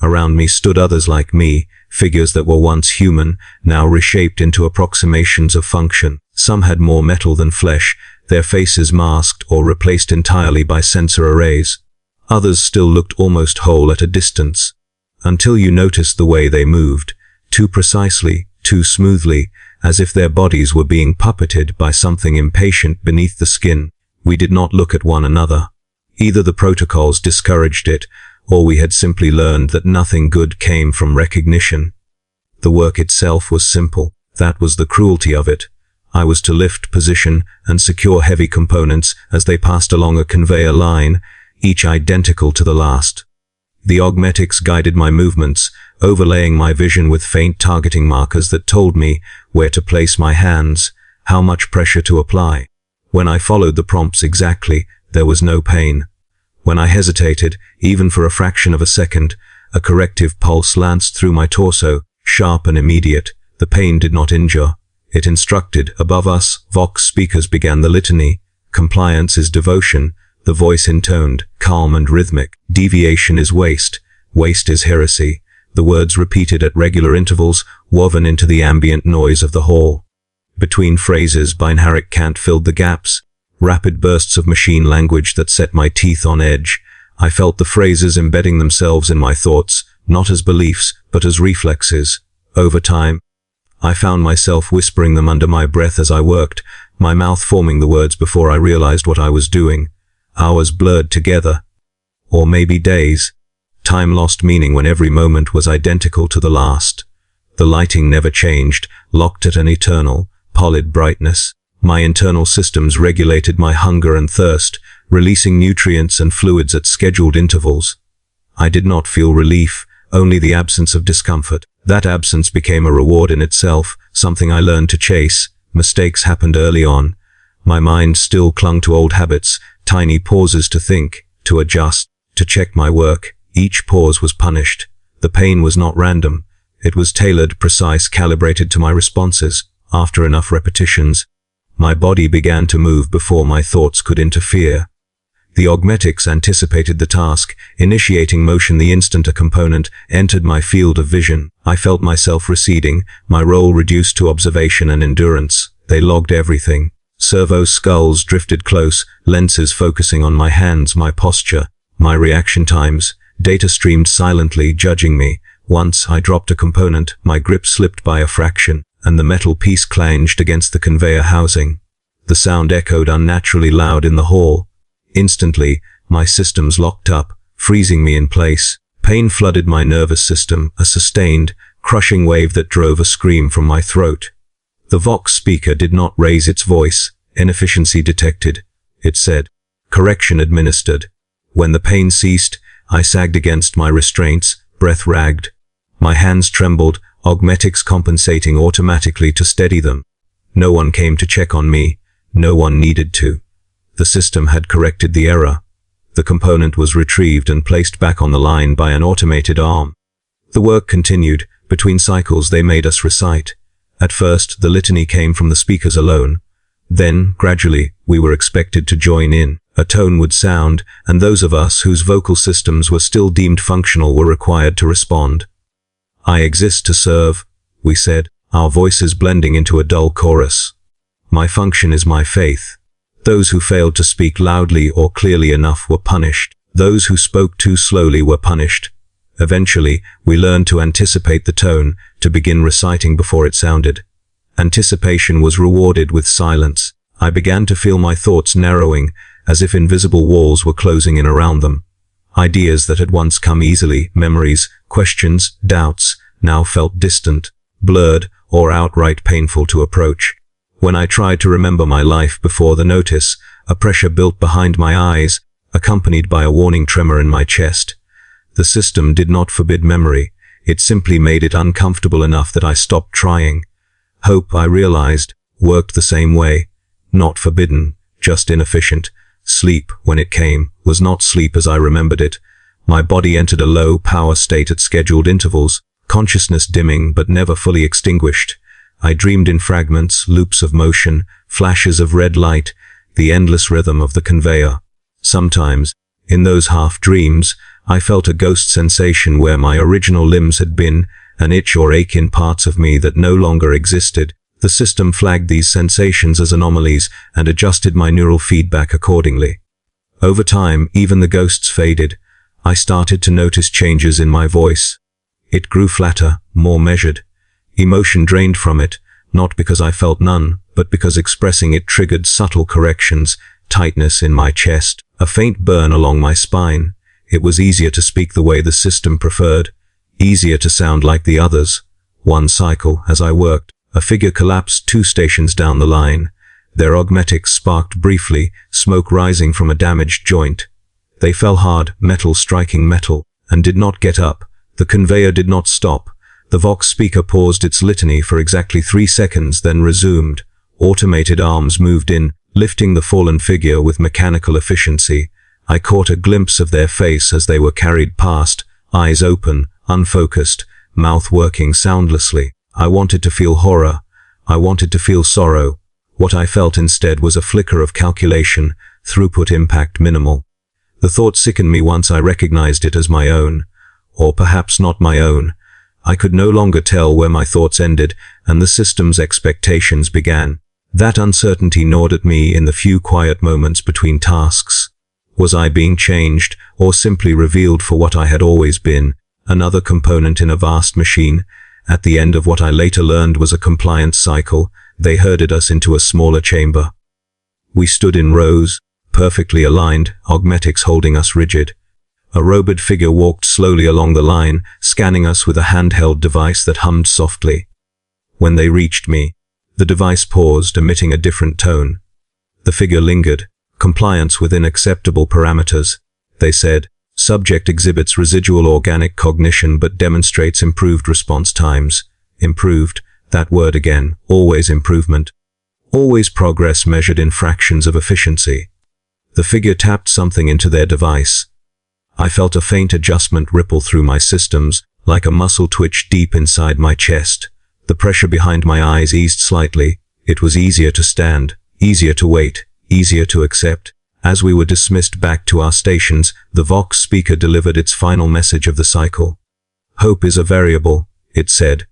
Around me stood others like me, figures that were once human, now reshaped into approximations of function. Some had more metal than flesh, their faces masked or replaced entirely by sensor arrays. Others still looked almost whole at a distance, until you noticed the way they moved, too precisely, too smoothly, as if their bodies were being puppeted by something impatient beneath the skin. We did not look at one another. Either the protocols discouraged it, or we had simply learned that nothing good came from recognition. The work itself was simple. That was the cruelty of it. I was to lift, position, and secure heavy components as they passed along a conveyor line, each identical to the last. The augmetics guided my movements, overlaying my vision with faint targeting markers that told me where to place my hands, how much pressure to apply. When I followed the prompts exactly, there was no pain. When I hesitated, even for a fraction of a second, a corrective pulse lanced through my torso, sharp and immediate. The pain did not injure. It instructed. Above us, Vox speakers began the litany. Compliance is devotion. The voice intoned, calm and rhythmic. Deviation is waste. Waste is heresy. The words repeated at regular intervals, woven into the ambient noise of the hall. Between phrases, binaric cant filled the gaps. Rapid bursts of machine language that set my teeth on edge. I felt the phrases embedding themselves in my thoughts, not as beliefs, but as reflexes. Over time, I found myself whispering them under my breath as I worked, my mouth forming the words before I realized what I was doing. Hours blurred together. Or maybe days. Time lost meaning when every moment was identical to the last. The lighting never changed, locked at an eternal, pallid brightness. My internal systems regulated my hunger and thirst, releasing nutrients and fluids at scheduled intervals. I did not feel relief, only the absence of discomfort. That absence became a reward in itself, something I learned to chase. Mistakes happened early on. My mind still clung to old habits, tiny pauses to think, to adjust, to check my work. Each pause was punished. The pain was not random. It was tailored, precise, calibrated to my responses. After enough repetitions, my body began to move before my thoughts could interfere. The augmetics anticipated the task, initiating motion the instant a component entered my field of vision. I felt myself receding, my role reduced to observation and endurance. They logged everything. Servo skulls drifted close, lenses focusing on my hands, my posture, my reaction times. Data streamed silently, judging me. Once I dropped a component, my grip slipped by a fraction, and the metal piece clanged against the conveyor housing. The sound echoed unnaturally loud in the hall. Instantly, my systems locked up, freezing me in place. Pain flooded my nervous system, a sustained, crushing wave that drove a scream from my throat. The Vox speaker did not raise its voice. Inefficiency detected. It said, correction administered. When the pain ceased, I sagged against my restraints, breath ragged. My hands trembled, augmetics compensating automatically to steady them. No one came to check on me. No one needed to. The system had corrected the error. The component was retrieved and placed back on the line by an automated arm. The work continued. Between cycles they made us recite. At first, the litany came from the speakers alone. Then, gradually, we were expected to join in. A tone would sound, and those of us whose vocal systems were still deemed functional were required to respond. I exist to serve, we said, our voices blending into a dull chorus. My function is my faith. Those who failed to speak loudly or clearly enough were punished. Those who spoke too slowly were punished. Eventually, we learned to anticipate the tone, to begin reciting before it sounded. Anticipation was rewarded with silence. I began to feel my thoughts narrowing, as if invisible walls were closing in around them. Ideas that had once come easily, memories, questions, doubts, now felt distant, blurred, or outright painful to approach. When I tried to remember my life before the notice, a pressure built behind my eyes, accompanied by a warning tremor in my chest. The system did not forbid memory. It simply made it uncomfortable enough that I stopped trying. Hope, I realized, worked the same way. Not forbidden, just inefficient. Sleep, when it came, was not sleep as I remembered it. My body entered a low power state at scheduled intervals, consciousness dimming but never fully extinguished. I dreamed in fragments, loops of motion, flashes of red light, the endless rhythm of the conveyor. Sometimes, in those half-dreams, I felt a ghost sensation where my original limbs had been, an itch or ache in parts of me that no longer existed. The system flagged these sensations as anomalies and adjusted my neural feedback accordingly. Over time, even the ghosts faded. I started to notice changes in my voice. It grew flatter, more measured. Emotion drained from it, not because I felt none, but because expressing it triggered subtle corrections, tightness in my chest, a faint burn along my spine. It was easier to speak the way the system preferred, easier to sound like the others. One cycle, as I worked, a figure collapsed 2 stations down the line. Their augmetics sparked briefly, smoke rising from a damaged joint. They fell hard, metal striking metal, and did not get up. The conveyor did not stop. The Vox speaker paused its litany for exactly 3 seconds, then resumed. Automated arms moved in, lifting the fallen figure with mechanical efficiency. I caught a glimpse of their face as they were carried past, eyes open, unfocused, mouth working soundlessly. I wanted to feel horror. I wanted to feel sorrow. What I felt instead was a flicker of calculation, throughput impact minimal. The thought sickened me once I recognized it as my own. Or perhaps not my own. I could no longer tell where my thoughts ended and the system's expectations began. That uncertainty gnawed at me in the few quiet moments between tasks. Was I being changed, or simply revealed for what I had always been, another component in a vast machine? At the end of what I later learned was a compliance cycle, they herded us into a smaller chamber. We stood in rows, perfectly aligned, augmetics holding us rigid. A robed figure walked slowly along the line, scanning us with a handheld device that hummed softly. When they reached me, the device paused, emitting a different tone. The figure lingered, compliance within acceptable parameters. They said, subject exhibits residual organic cognition but demonstrates improved response times. Improved, that word again, always improvement. Always progress measured in fractions of efficiency. The figure tapped something into their device. I felt a faint adjustment ripple through my systems, like a muscle twitch deep inside my chest. The pressure behind my eyes eased slightly. It was easier to stand, easier to wait, easier to accept. As we were dismissed back to our stations, the Vox speaker delivered its final message of the cycle. Hope is a variable, it said.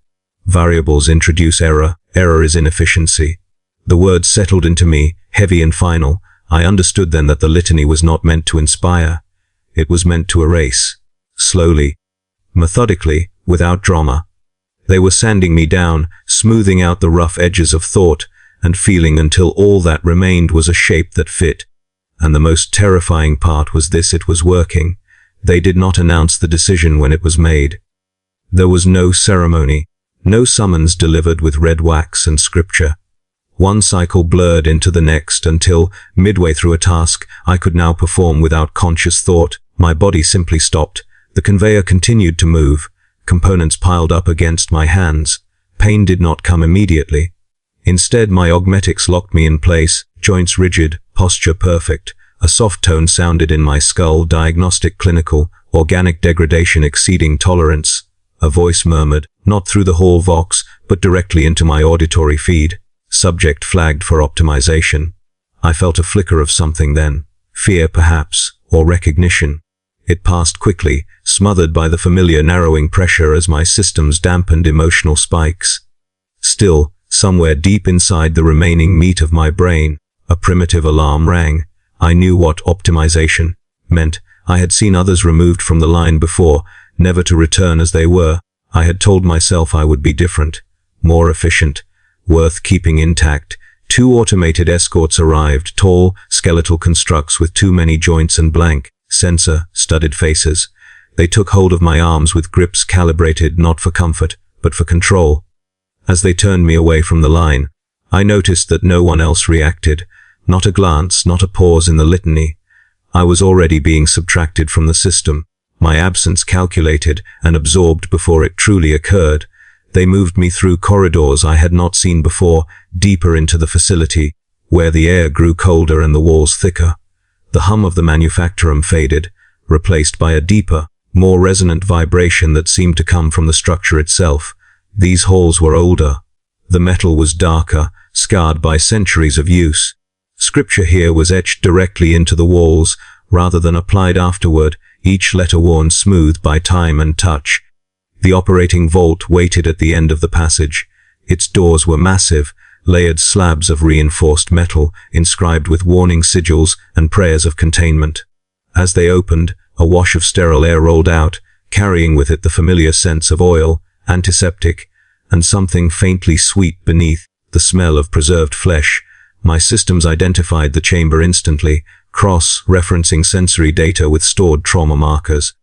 Variables introduce error. Error is inefficiency. The words settled into me, heavy and final. I understood then that the litany was not meant to inspire. It was meant to erase. Slowly, methodically, without drama. They were sanding me down, smoothing out the rough edges of thought and feeling until all that remained was a shape that fit. And the most terrifying part was this: it was working. They did not announce the decision when it was made. There was no ceremony, no summons delivered with red wax and scripture. One cycle blurred into the next until, midway through a task I could now perform without conscious thought, my body simply stopped. The conveyor continued to move. Components piled up against my hands. Pain did not come immediately. Instead, my augmetics locked me in place, joints rigid, posture perfect. A soft tone sounded in my skull, diagnostic clinical, organic degradation exceeding tolerance. A voice murmured, not through the hall Vox, but directly into my auditory feed. Subject flagged for optimization. I felt a flicker of something then. Fear perhaps, or recognition. It passed quickly, smothered by the familiar narrowing pressure as my systems dampened emotional spikes. Still, somewhere deep inside the remaining meat of my brain, a primitive alarm rang. I knew what optimization meant. I had seen others removed from the line before, never to return as they were. I had told myself I would be different, more efficient, worth keeping intact. 2 automated escorts arrived, tall, skeletal constructs with too many joints and blank, sensor-studded faces. They took hold of my arms with grips calibrated not for comfort, but for control. As they turned me away from the line, I noticed that no one else reacted. Not a glance, not a pause in the litany. I was already being subtracted from the system, my absence calculated and absorbed before it truly occurred. They moved me through corridors I had not seen before, deeper into the facility, where the air grew colder and the walls thicker. The hum of the manufactorum faded, replaced by a deeper, more resonant vibration that seemed to come from the structure itself. These halls were older. The metal was darker, scarred by centuries of use. Scripture here was etched directly into the walls, rather than applied afterward, each letter worn smooth by time and touch. The operating vault waited at the end of the passage, Its doors were massive, layered slabs of reinforced metal, inscribed with warning sigils and prayers of containment. As they opened, a wash of sterile air rolled out, carrying with it the familiar scents of oil, antiseptic, and something faintly sweet beneath, the smell of preserved flesh. My systems identified the chamber instantly, cross-referencing sensory data with stored trauma markers.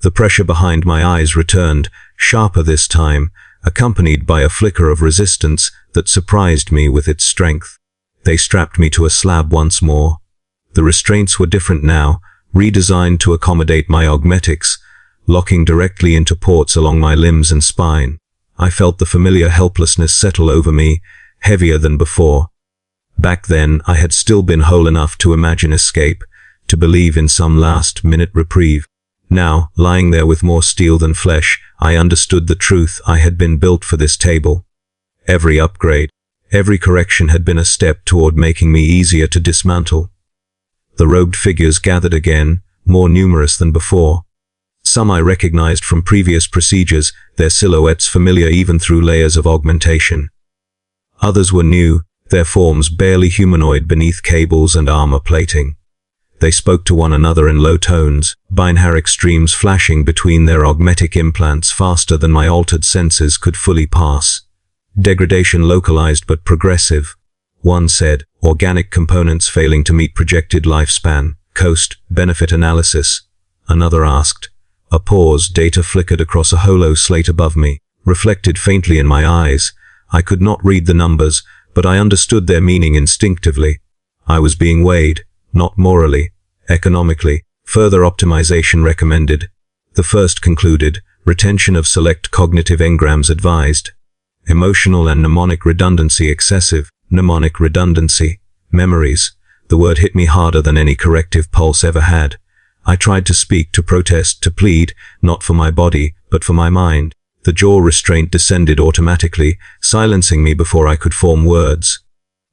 The pressure behind my eyes returned, sharper this time, accompanied by a flicker of resistance that surprised me with its strength. They strapped me to a slab once more. The restraints were different now, redesigned to accommodate my augmetics, locking directly into ports along my limbs and spine. I felt the familiar helplessness settle over me, heavier than before. Back then, I had still been whole enough to imagine escape, to believe in some last-minute reprieve. Now, lying there with more steel than flesh, I understood the truth. I had been built for this table. Every upgrade, every correction had been a step toward making me easier to dismantle. The robed figures gathered again, more numerous than before. Some I recognized from previous procedures, their silhouettes familiar even through layers of augmentation. Others were new, their forms barely humanoid beneath cables and armor plating. They spoke to one another in low tones, binary streams flashing between their augmetic implants faster than my altered senses could fully pass. Degradation localized but progressive. One said, organic components failing to meet projected lifespan, cost-benefit analysis. Another asked. A pause, data flickered across a holo slate above me, reflected faintly in my eyes. I could not read the numbers, but I understood their meaning instinctively. I was being weighed, not morally, economically. Further optimization recommended. The first concluded, retention of select cognitive engrams advised. Emotional and mnemonic redundancy excessive. Mnemonic redundancy. Memories. The word hit me harder than any corrective pulse ever had. I tried to speak, to protest, to plead, not for my body, but for my mind. The jaw restraint descended automatically, silencing me before I could form words.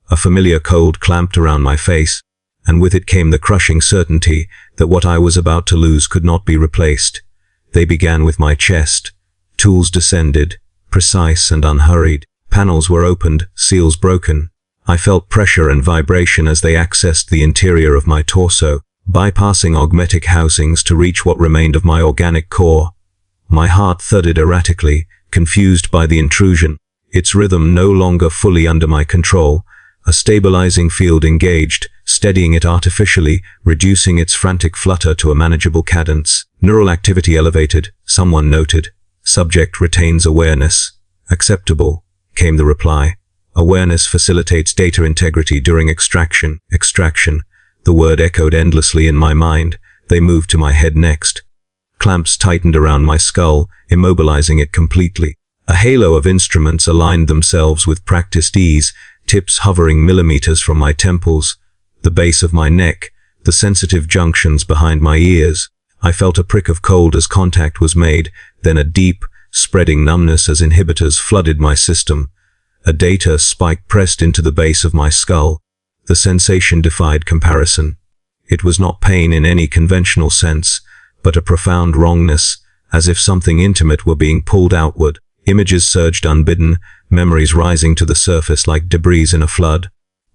A familiar cold clamped around my face, and with it came the crushing certainty that what I was about to lose could not be replaced. They began with my chest. Tools descended, precise and unhurried. Panels were opened, seals broken. I felt pressure and vibration as they accessed the interior of my torso, bypassing augmetic housings to reach what remained of my organic core. My heart thudded erratically, confused by the intrusion, its rhythm no longer fully under my control. A stabilizing field engaged, steadying it artificially, reducing its frantic flutter to a manageable cadence. Neural activity elevated, someone noted. Subject retains awareness. Acceptable, came the reply. Awareness facilitates data integrity during extraction. Extraction. The word echoed endlessly in my mind. They moved to my head next. Clamps tightened around my skull, immobilizing it completely. A halo of instruments aligned themselves with practiced ease, tips hovering millimeters from my temples, the base of my neck, the sensitive junctions behind my ears. I felt a prick of cold as contact was made, then a deep, spreading numbness as inhibitors flooded my system. A data spike pressed into the base of my skull. The sensation defied comparison. It was not pain in any conventional sense, but a profound wrongness, as if something intimate were being pulled outward. Images surged unbidden, memories rising to the surface like debris in a flood.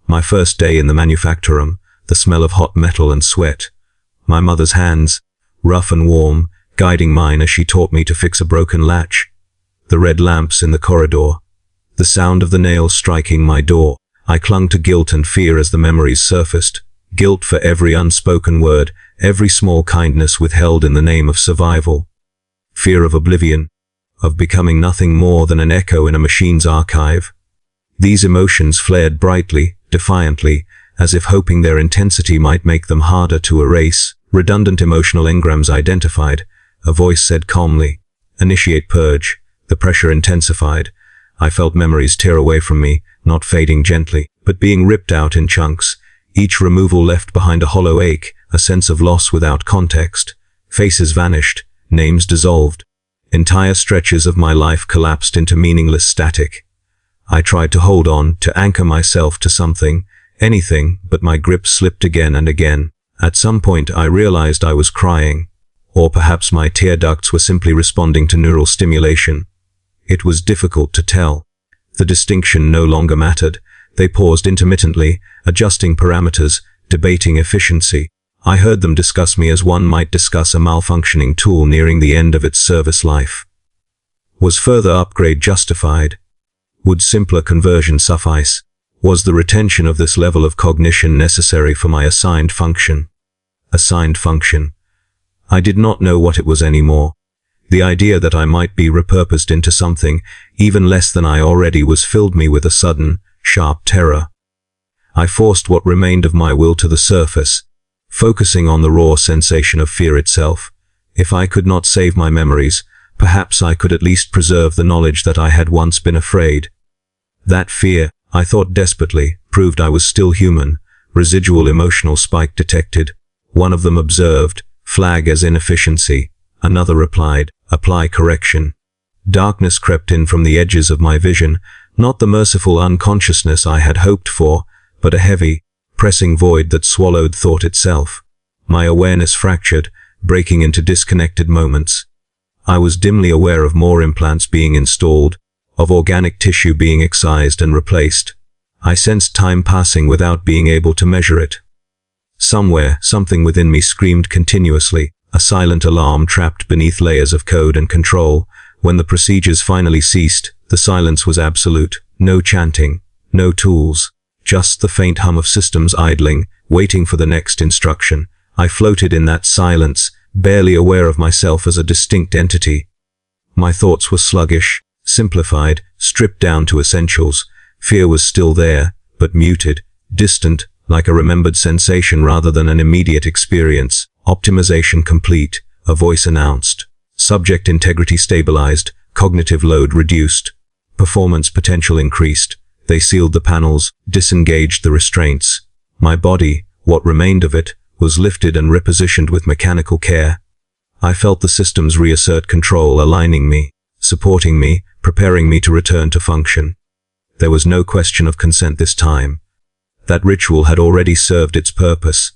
My first day in the manufactorum, the smell of hot metal and sweat. My mother's hands, rough and warm, guiding mine as she taught me to fix a broken latch. The red lamps in the corridor. The sound of the nails striking my door. I clung to guilt and fear as the memories surfaced. Guilt for every unspoken word, every small kindness withheld in the name of survival. Fear of oblivion, of becoming nothing more than an echo in a machine's archive. These emotions flared brightly, defiantly, as if hoping their intensity might make them harder to erase. Redundant emotional engrams identified. A voice said calmly, "Initiate purge." The pressure intensified. I felt memories tear away from me, not fading gently, but being ripped out in chunks. Each removal left behind a hollow ache, a sense of loss without context. Faces vanished, names dissolved. Entire stretches of my life collapsed into meaningless static. I tried to hold on, to anchor myself to something, anything, but my grip slipped again and again. At some point I realized I was crying. Or perhaps my tear ducts were simply responding to neural stimulation. It was difficult to tell. The distinction no longer mattered. They paused intermittently, adjusting parameters, debating efficiency. I heard them discuss me as one might discuss a malfunctioning tool nearing the end of its service life. Was further upgrade justified? Would simpler conversion suffice? Was the retention of this level of cognition necessary for my assigned function? Assigned function. I did not know what it was anymore. The idea that I might be repurposed into something even less than I already was filled me with a sudden, sharp terror. I forced what remained of my will to the surface, focusing on the raw sensation of fear itself. If I could not save my memories, perhaps I could at least preserve the knowledge that I had once been afraid. That fear, I thought desperately, proved I was still human. Residual emotional spike detected. One of them observed, flag as inefficiency. Another replied, apply correction. Darkness crept in from the edges of my vision, not the merciful unconsciousness I had hoped for, but a heavy, pressing void that swallowed thought itself. My awareness fractured, breaking into disconnected moments. I was dimly aware of more implants being installed, of organic tissue being excised and replaced. I sensed time passing without being able to measure it. Somewhere, something within me screamed continuously, a silent alarm trapped beneath layers of code and control. When the procedures finally ceased, the silence was absolute. No chanting, no tools, just the faint hum of systems idling, waiting for the next instruction. I floated in that silence, barely aware of myself as a distinct entity. My thoughts were sluggish, simplified, stripped down to essentials. Fear was still there, but muted, distant, like a remembered sensation rather than an immediate experience. Optimization complete, a voice announced. Subject integrity stabilized, cognitive load reduced. Performance potential increased. They sealed the panels, disengaged the restraints. My body, what remained of it, was lifted and repositioned with mechanical care. I felt the systems reassert control, aligning me, supporting me, preparing me to return to function. There was no question of consent this time. That ritual had already served its purpose.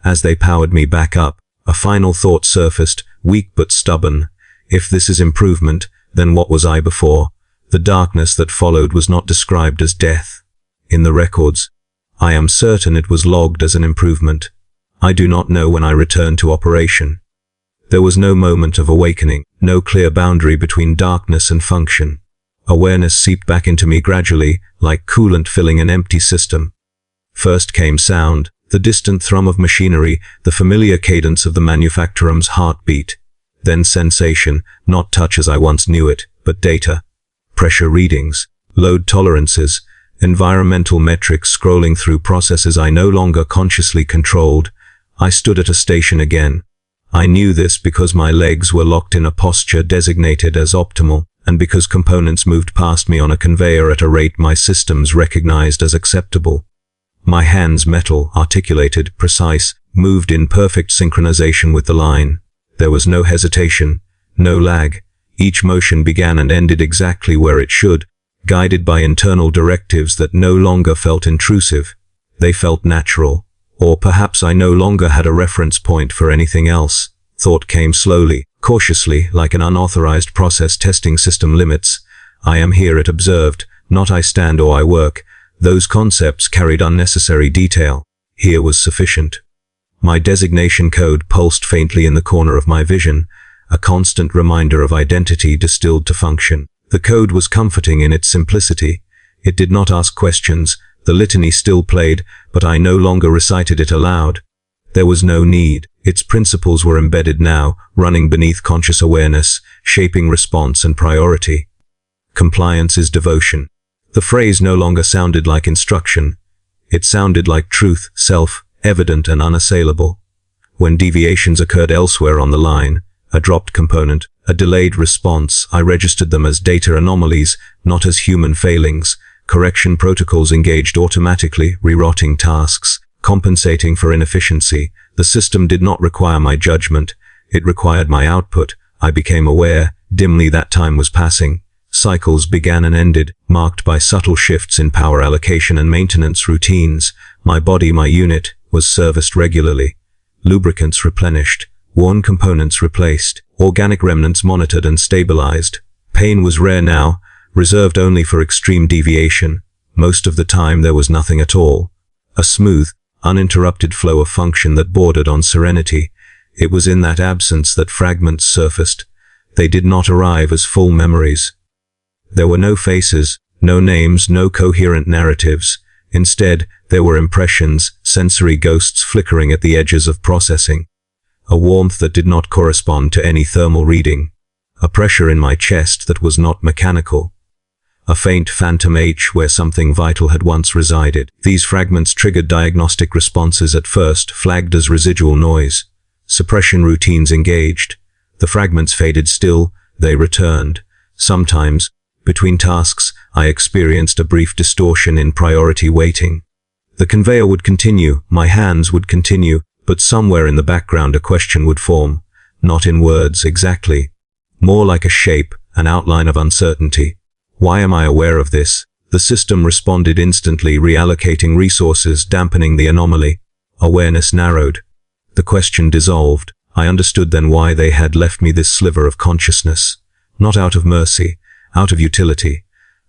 As they powered me back up, a final thought surfaced, weak but stubborn. If this is improvement, then what was I before? The darkness that followed was not described as death. In the records, I am certain it was logged as an improvement. I do not know when I returned to operation. There was no moment of awakening, no clear boundary between darkness and function. Awareness seeped back into me gradually, like coolant filling an empty system. First came sound, the distant thrum of machinery, the familiar cadence of the manufacturer's heartbeat. Then sensation, not touch as I once knew it, but data. Pressure readings, load tolerances, environmental metrics scrolling through processes I no longer consciously controlled. I stood at a station again. I knew this because my legs were locked in a posture designated as optimal, and because components moved past me on a conveyor at a rate my systems recognized as acceptable. My hands, metal, articulated, precise, moved in perfect synchronization with the line. There was no hesitation, no lag. Each motion began and ended exactly where it should, guided by internal directives that no longer felt intrusive. They felt natural. Or perhaps I no longer had a reference point for anything else. Thought came slowly, cautiously, like an unauthorized process testing system limits. I am here, it observed, not I stand or I work. Those concepts carried unnecessary detail. Here was sufficient. My designation code pulsed faintly in the corner of my vision, a constant reminder of identity distilled to function. The code was comforting in its simplicity. It did not ask questions. The litany still played, but I no longer recited it aloud. There was no need. Its principles were embedded now, running beneath conscious awareness, shaping response and priority. Compliance is devotion. The phrase no longer sounded like instruction. It sounded like truth, self-evident and unassailable. When deviations occurred elsewhere on the line, a dropped component, a delayed response, I registered them as data anomalies, not as human failings. Correction protocols engaged automatically, rewriting tasks, compensating for inefficiency. The system did not require my judgment. It required my output. I became aware, dimly, that time was passing. Cycles began and ended, marked by subtle shifts in power allocation and maintenance routines. My body, my unit, was serviced regularly. Lubricants replenished, worn components replaced, organic remnants monitored and stabilized. Pain was rare now, reserved only for extreme deviation. Most of the time there was nothing at all. A smooth, uninterrupted flow of function that bordered on serenity. It was in that absence that fragments surfaced. They did not arrive as full memories. There were no faces, no names, no coherent narratives. Instead, there were impressions, sensory ghosts flickering at the edges of processing. A warmth that did not correspond to any thermal reading. A pressure in my chest that was not mechanical. A faint phantom ache where something vital had once resided. These fragments triggered diagnostic responses at first, flagged as residual noise. Suppression routines engaged. The fragments faded still, they returned. Sometimes, between tasks, I experienced a brief distortion in priority weighting. The conveyor would continue, my hands would continue, but somewhere in the background a question would form. Not in words, exactly. More like a shape, an outline of uncertainty. Why am I aware of this? The system responded instantly, reallocating resources, dampening the anomaly. Awareness narrowed. The question dissolved. I understood then why they had left me this sliver of consciousness. Not out of mercy, out of utility.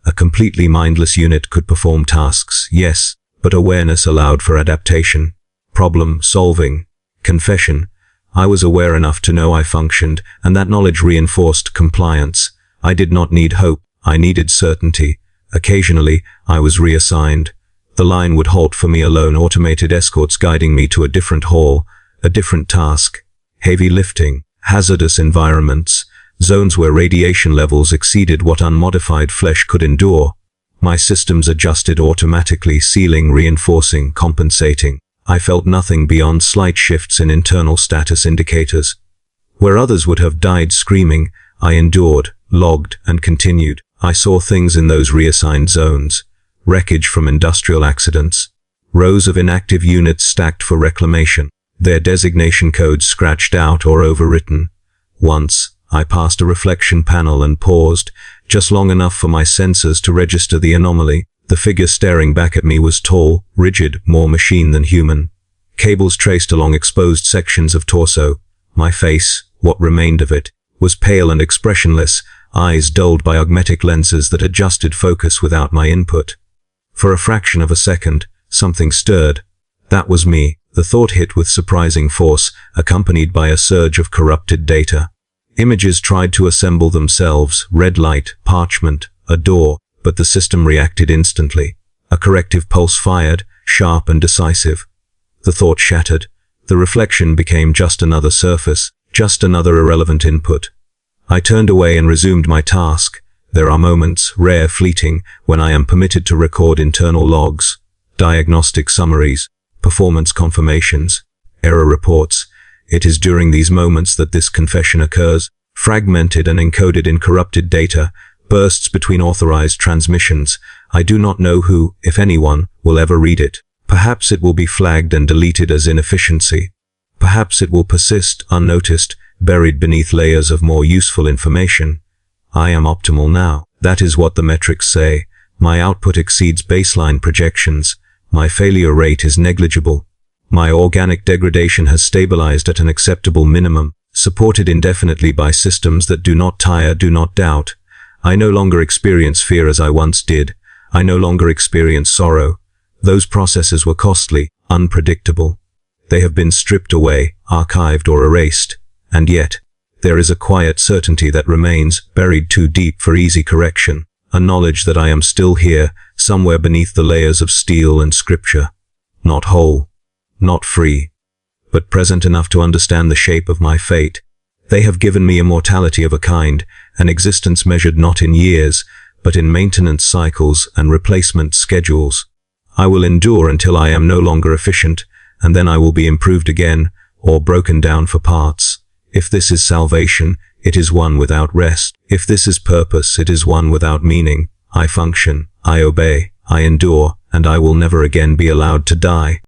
A completely mindless unit could perform tasks, yes, but awareness allowed for adaptation. Problem solving. Confession. I was aware enough to know I functioned, and that knowledge reinforced compliance. I did not need hope. I needed certainty. Occasionally, I was reassigned. The line would halt for me alone, automated escorts guiding me to a different hall, a different task. Heavy lifting, hazardous environments, zones where radiation levels exceeded what unmodified flesh could endure. My systems adjusted automatically, sealing, reinforcing, compensating. I felt nothing beyond slight shifts in internal status indicators. Where others would have died screaming, I endured, logged, and continued. I saw things in those reassigned zones. Wreckage from industrial accidents. Rows of inactive units stacked for reclamation. Their designation codes scratched out or overwritten. Once, I passed a reflection panel and paused, just long enough for my sensors to register the anomaly. The figure staring back at me was tall, rigid, more machine than human. Cables traced along exposed sections of torso. My face, what remained of it, was pale and expressionless, eyes dulled by augmetic lenses that adjusted focus without my input. For a fraction of a second, something stirred. That was me. The thought hit with surprising force, accompanied by a surge of corrupted data. Images tried to assemble themselves, red light, parchment, a door, but the system reacted instantly. A corrective pulse fired, sharp and decisive. The thought shattered. The reflection became just another surface, just another irrelevant input. I turned away and resumed my task. There are moments, rare, fleeting, when I am permitted to record internal logs, diagnostic summaries, performance confirmations, error reports. It is during these moments that this confession occurs, fragmented and encoded in corrupted data, bursts between authorized transmissions. I do not know who, if anyone, will ever read it. Perhaps it will be flagged and deleted as inefficiency. Perhaps it will persist, unnoticed, buried beneath layers of more useful information. I am optimal now. That is what the metrics say. My output exceeds baseline projections. My failure rate is negligible. My organic degradation has stabilized at an acceptable minimum, supported indefinitely by systems that do not tire, do not doubt. I no longer experience fear as I once did. I no longer experience sorrow. Those processes were costly, unpredictable. They have been stripped away, archived or erased. And yet, there is a quiet certainty that remains, buried too deep for easy correction. A knowledge that I am still here, somewhere beneath the layers of steel and scripture. Not whole, not free, but present enough to understand the shape of my fate. They have given me immortality of a kind, an existence measured not in years, but in maintenance cycles and replacement schedules. I will endure until I am no longer efficient, and then I will be improved again, or broken down for parts. If this is salvation, it is one without rest. If this is purpose, it is one without meaning. I function, I obey, I endure, and I will never again be allowed to die.